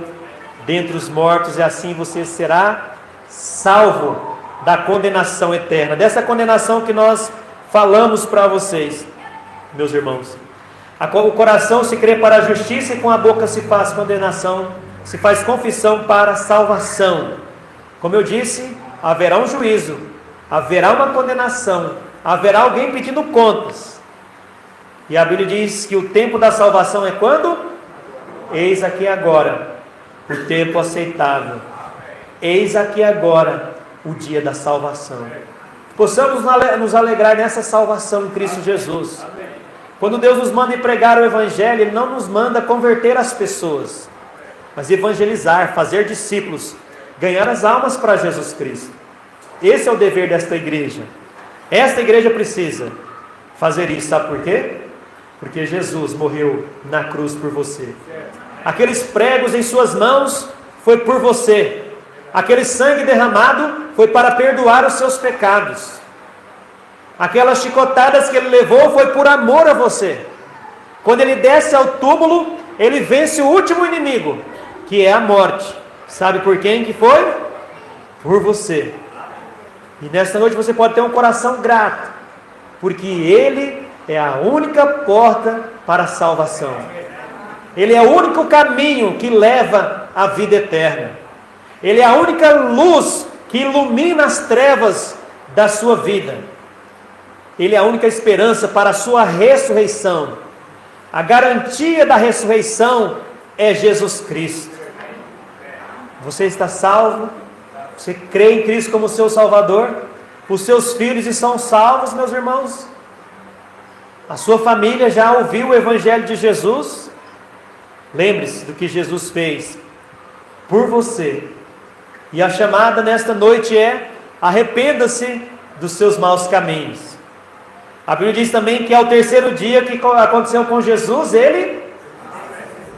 dentre os mortos, e assim você será salvo da condenação eterna, dessa condenação que nós falamos para vocês, meus irmãos. O coração se crê para a justiça e com a boca se faz condenação, se faz confissão para a salvação. Como eu disse, haverá um juízo, haverá uma condenação, haverá alguém pedindo contas. E a Bíblia diz que o tempo da salvação é quando? Eis aqui agora o tempo aceitável. Eis aqui agora o dia da salvação. Possamos nos alegrar nessa salvação em Cristo Jesus. Quando Deus nos manda pregar o Evangelho, Ele não nos manda converter as pessoas, mas evangelizar, fazer discípulos, ganhar as almas para Jesus Cristo. Esse é o dever desta igreja. Esta igreja precisa fazer isso, sabe por quê? Porque Jesus morreu na cruz por você. Aqueles pregos em suas mãos foi por você. Aquele sangue derramado foi para perdoar os seus pecados. Aquelas chicotadas que Ele levou foi por amor a você. Quando Ele desce ao túmulo, Ele vence o último inimigo, que é a morte. Sabe por quem que foi? Por você. E nesta noite você pode ter um coração grato, porque Ele é a única porta para a salvação. Ele é o único caminho que leva à vida eterna. Ele é a única luz que ilumina as trevas da sua vida. Ele é a única esperança para a sua ressurreição. A garantia da ressurreição é Jesus Cristo. Você está salvo? Você crê em Cristo como seu Salvador? Os seus filhos estão salvos, meus irmãos? A sua família já ouviu o Evangelho de Jesus? Lembre-se do que Jesus fez por você. E a chamada nesta noite é: arrependa-se dos seus maus caminhos. A Bíblia diz também que ao terceiro dia que aconteceu com Jesus, Ele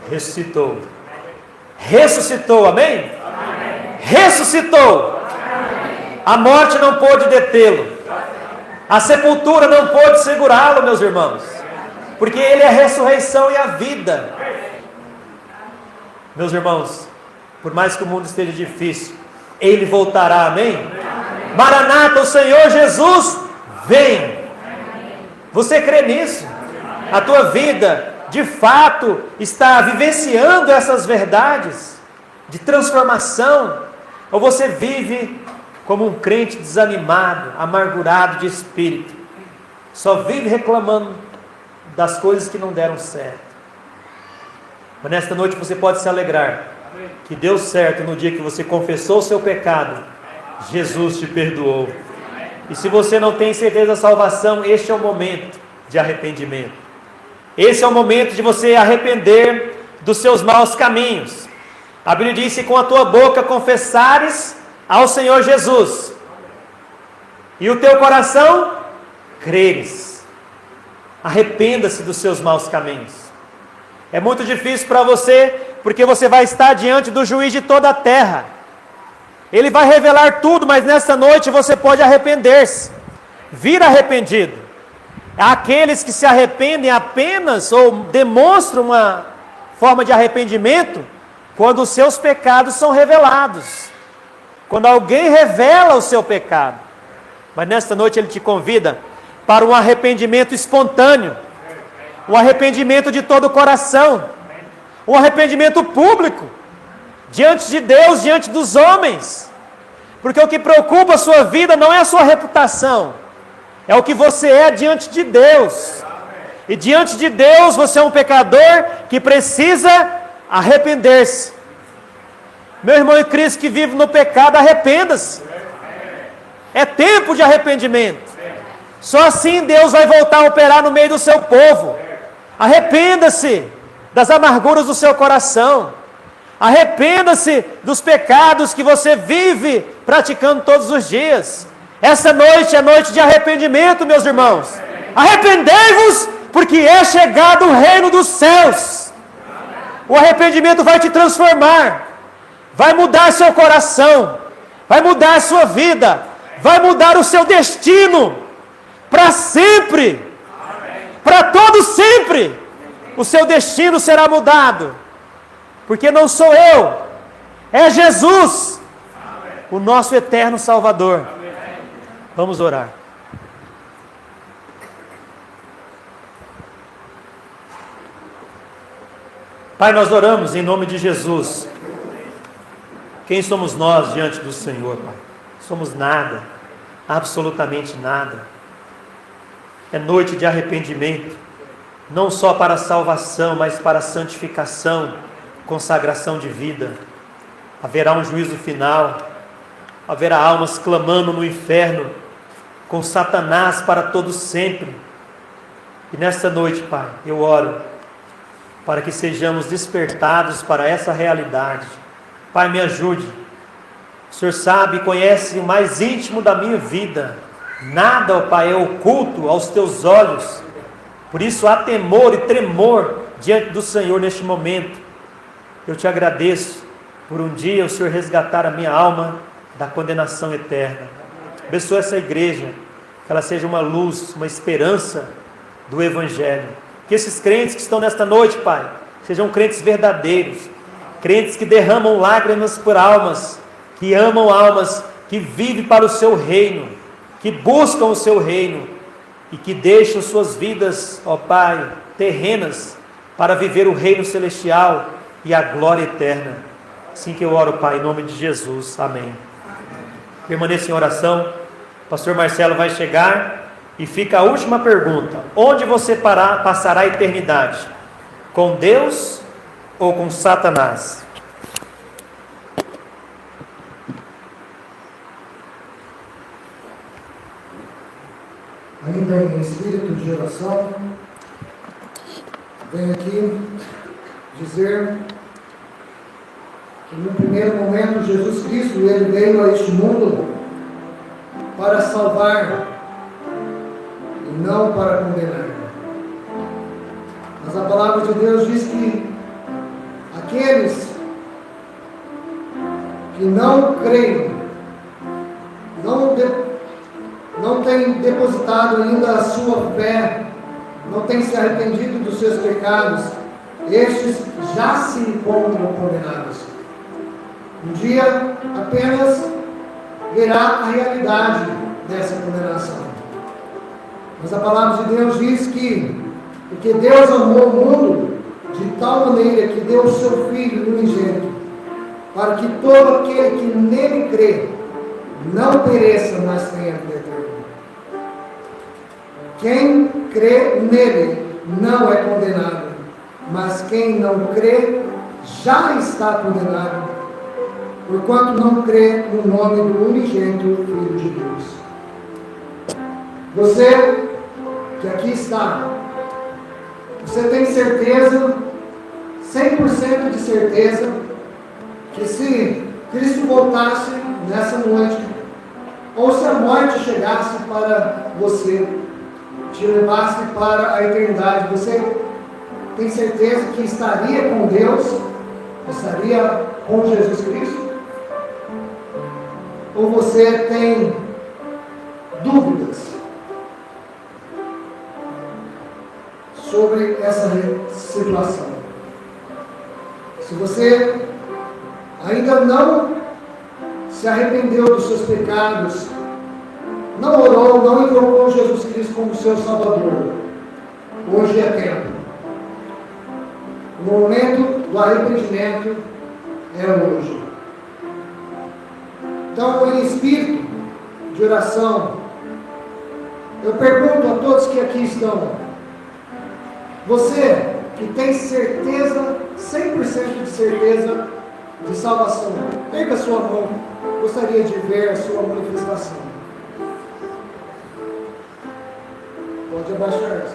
ressuscitou. Ressuscitou, amém? Amém. Ressuscitou. Amém. A morte não pôde detê-lo. A sepultura não pôde segurá-lo, meus irmãos. Porque Ele é a ressurreição e a vida. Meus irmãos, por mais que o mundo esteja difícil, Ele voltará, amém? Amém. Maranata, o Senhor Jesus vem. Você crê nisso? A tua vida, de fato, está vivenciando essas verdades de transformação? Ou você vive como um crente desanimado, amargurado de espírito, só vive reclamando das coisas que não deram certo. Mas nesta noite você pode se alegrar que deu certo no dia que você confessou o seu pecado, Jesus te perdoou. E se você não tem certeza da salvação, este é o momento de arrependimento. Esse é o momento de você arrepender dos seus maus caminhos. A Bíblia diz que com a tua boca confessares ao Senhor Jesus, e o teu coração creres. Arrependa-se dos seus maus caminhos. É muito difícil para você, porque você vai estar diante do juiz de toda a terra. Ele vai revelar tudo, mas nessa noite você pode arrepender-se, vir arrependido. Aqueles que se arrependem apenas, ou demonstram uma forma de arrependimento, quando os seus pecados são revelados. Quando alguém revela o seu pecado. Mas nesta noite ele te convida para um arrependimento espontâneo, um arrependimento de todo o coração, um arrependimento público, diante de Deus, diante dos homens. Porque o que preocupa a sua vida não é a sua reputação, é o que você é diante de Deus. E diante de Deus você é um pecador que precisa arrepender-se. Meu irmão em Cristo que vive no pecado, arrependa-se. É tempo de arrependimento. Só assim Deus vai voltar a operar no meio do seu povo. Arrependa-se das amarguras do seu coração. Arrependa-se dos pecados que você vive praticando todos os dias. Essa noite é noite de arrependimento, meus irmãos. Arrependei-vos, porque é chegado o reino dos céus. O arrependimento vai te transformar, vai mudar seu coração, vai mudar a sua vida, vai mudar o seu destino, para sempre, para todo sempre. O seu destino será mudado, porque não sou eu, é Jesus, o nosso eterno Salvador. Vamos orar. Pai, nós oramos em nome de Jesus. Quem somos nós diante do Senhor, Pai? Somos nada, absolutamente nada. É noite de arrependimento, não só para a salvação, mas para a santificação, consagração de vida. Haverá um juízo final, haverá almas clamando no inferno, com Satanás para todo sempre. E nesta noite, Pai, eu oro para que sejamos despertados para essa realidade. Pai, me ajude. O Senhor sabe e conhece o mais íntimo da minha vida. Nada, ó Pai, é oculto aos teus olhos. Por isso há temor e tremor diante do Senhor neste momento. Eu te agradeço por um dia o Senhor resgatar a minha alma da condenação eterna. Abençoa essa igreja, que ela seja uma luz, uma esperança do Evangelho. Que esses crentes que estão nesta noite, Pai, sejam crentes verdadeiros, crentes que derramam lágrimas por almas, que amam almas, que vivem para o seu reino, que buscam o seu reino e que deixam suas vidas, ó Pai, terrenas, para viver o reino celestial e a glória eterna. Assim que eu oro, Pai, em nome de Jesus. Amém. Permaneça em oração. O pastor Marcelo vai chegar e fica a última pergunta: onde você passará a eternidade? Com Deus ou com Satanás? Ainda em espírito de oração, venho aqui dizer que no primeiro momento Jesus Cristo ele veio a este mundo para salvar e não para condenar. Mas a palavra de Deus diz que aqueles que não creem, não têm depositado ainda a sua fé, não têm se arrependido dos seus pecados, estes já se encontram condenados. Um dia apenas verá a realidade dessa condenação. Mas a palavra de Deus diz que porque Deus amou o mundo de tal maneira que deu o seu Filho unigênito, para que todo aquele que nele crê não pereça, mas tenha vida eterna. Quem crê nele não é condenado, mas quem não crê já está condenado, porquanto não crê no nome do unigênito Filho de Deus. Você que aqui está, você tem certeza, 100% de certeza, que se Cristo voltasse nessa noite, ou se a morte chegasse para você, te levasse para a eternidade, você tem certeza que estaria com Deus, estaria com Jesus Cristo? Ou você tem dúvidas sobre essa situação? Se você ainda não se arrependeu dos seus pecados, não orou, não invocou Jesus Cristo como seu Salvador, hoje é tempo. O momento do arrependimento é hoje. Então, em espírito de oração, eu pergunto a todos que aqui estão: você que tem certeza, 100% de certeza de salvação, erga a sua mão. Gostaria de ver a sua manifestação. Pode abaixar, irmãos.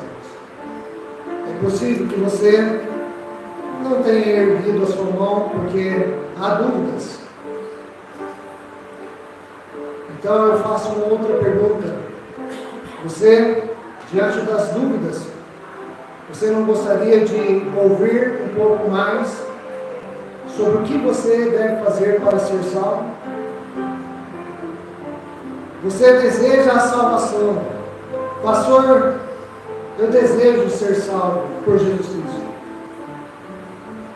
É possível que você não tenha erguido a sua mão porque há dúvidas. Então eu faço uma outra pergunta. Você, diante das dúvidas, você não gostaria de ouvir um pouco mais sobre o que você deve fazer para ser salvo? Você deseja a salvação. Pastor, eu desejo ser salvo por Jesus Cristo.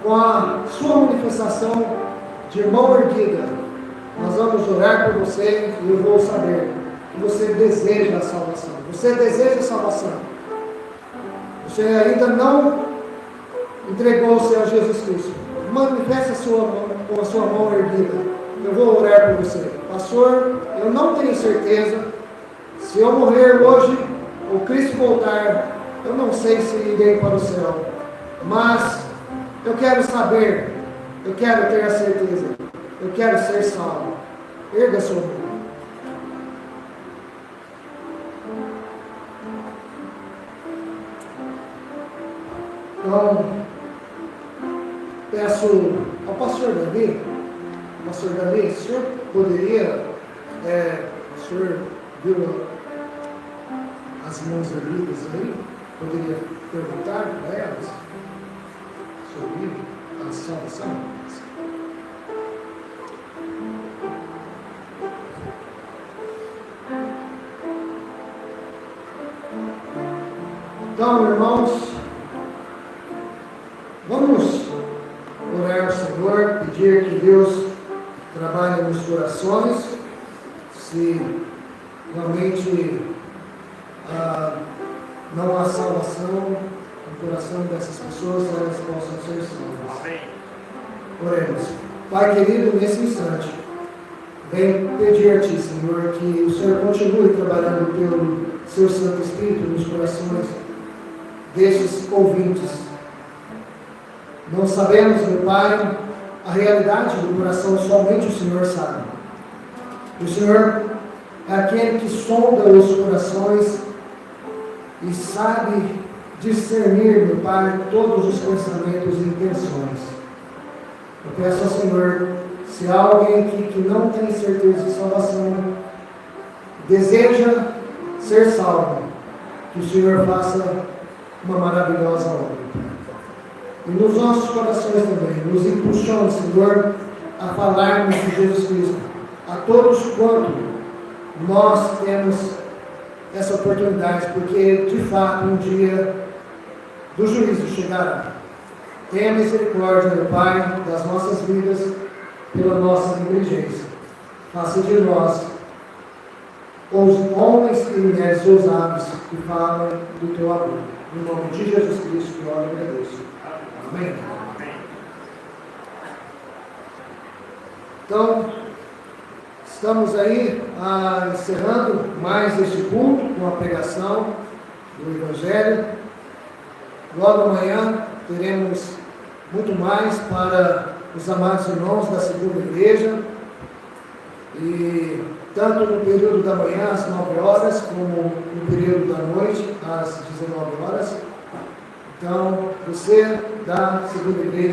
Com a sua manifestação de mão erguida, nós vamos orar por você e eu vou saber que você deseja a salvação. Você deseja a salvação. Você ainda não entregou-se a Jesus Cristo. Manifeste a sua mão, com a sua mão erguida. Eu vou orar por você. Pastor, eu não tenho certeza. Se eu morrer hoje, ou Cristo voltar, eu não sei se irei para o céu. Mas eu quero saber, eu quero ter a certeza, eu quero ser salvo. Erga a sua mão. Então, peço ao pastor Davi, o senhor poderia, o senhor viu as mãos erguidas aí? Poderia perguntar para elas sobre a salvação? Então, irmãos, vamos orar ao Senhor, pedir que Deus trabalhe nos corações, se realmente não há salvação no coração dessas pessoas, elas possam ser salvas. Amém. Oremos. Pai querido, nesse instante, venho pedir a Ti, Senhor, que o Senhor continue trabalhando pelo Seu Santo Espírito nos corações destes ouvintes. Não sabemos, meu Pai, a realidade do coração, somente o Senhor sabe. O Senhor é aquele que sonda os corações e sabe discernir, meu Pai, todos os pensamentos e intenções. Eu peço ao Senhor, se há alguém aqui que não tem certeza de salvação, deseja ser salvo, que o Senhor faça uma maravilhosa obra. E nos nossos corações também, nos impulsione, Senhor, a falarmos de Jesus Cristo a todos quanto nós temos essa oportunidade, porque de fato um dia do juízo chegará. Tenha misericórdia, meu Pai, das nossas vidas, pela nossa negligência. Faça de nós os homens e mulheres ousados que falam do Teu amor. Em nome de Jesus Cristo, que eu agradeço. Amém. Então, estamos aí encerrando mais este culto com a pregação. do Evangelho. Logo amanhã teremos muito mais para os amados irmãos da segunda igreja. E tanto no período da manhã, às 9 horas, como no período da noite, às 19 horas. Então, você da segunda igreja,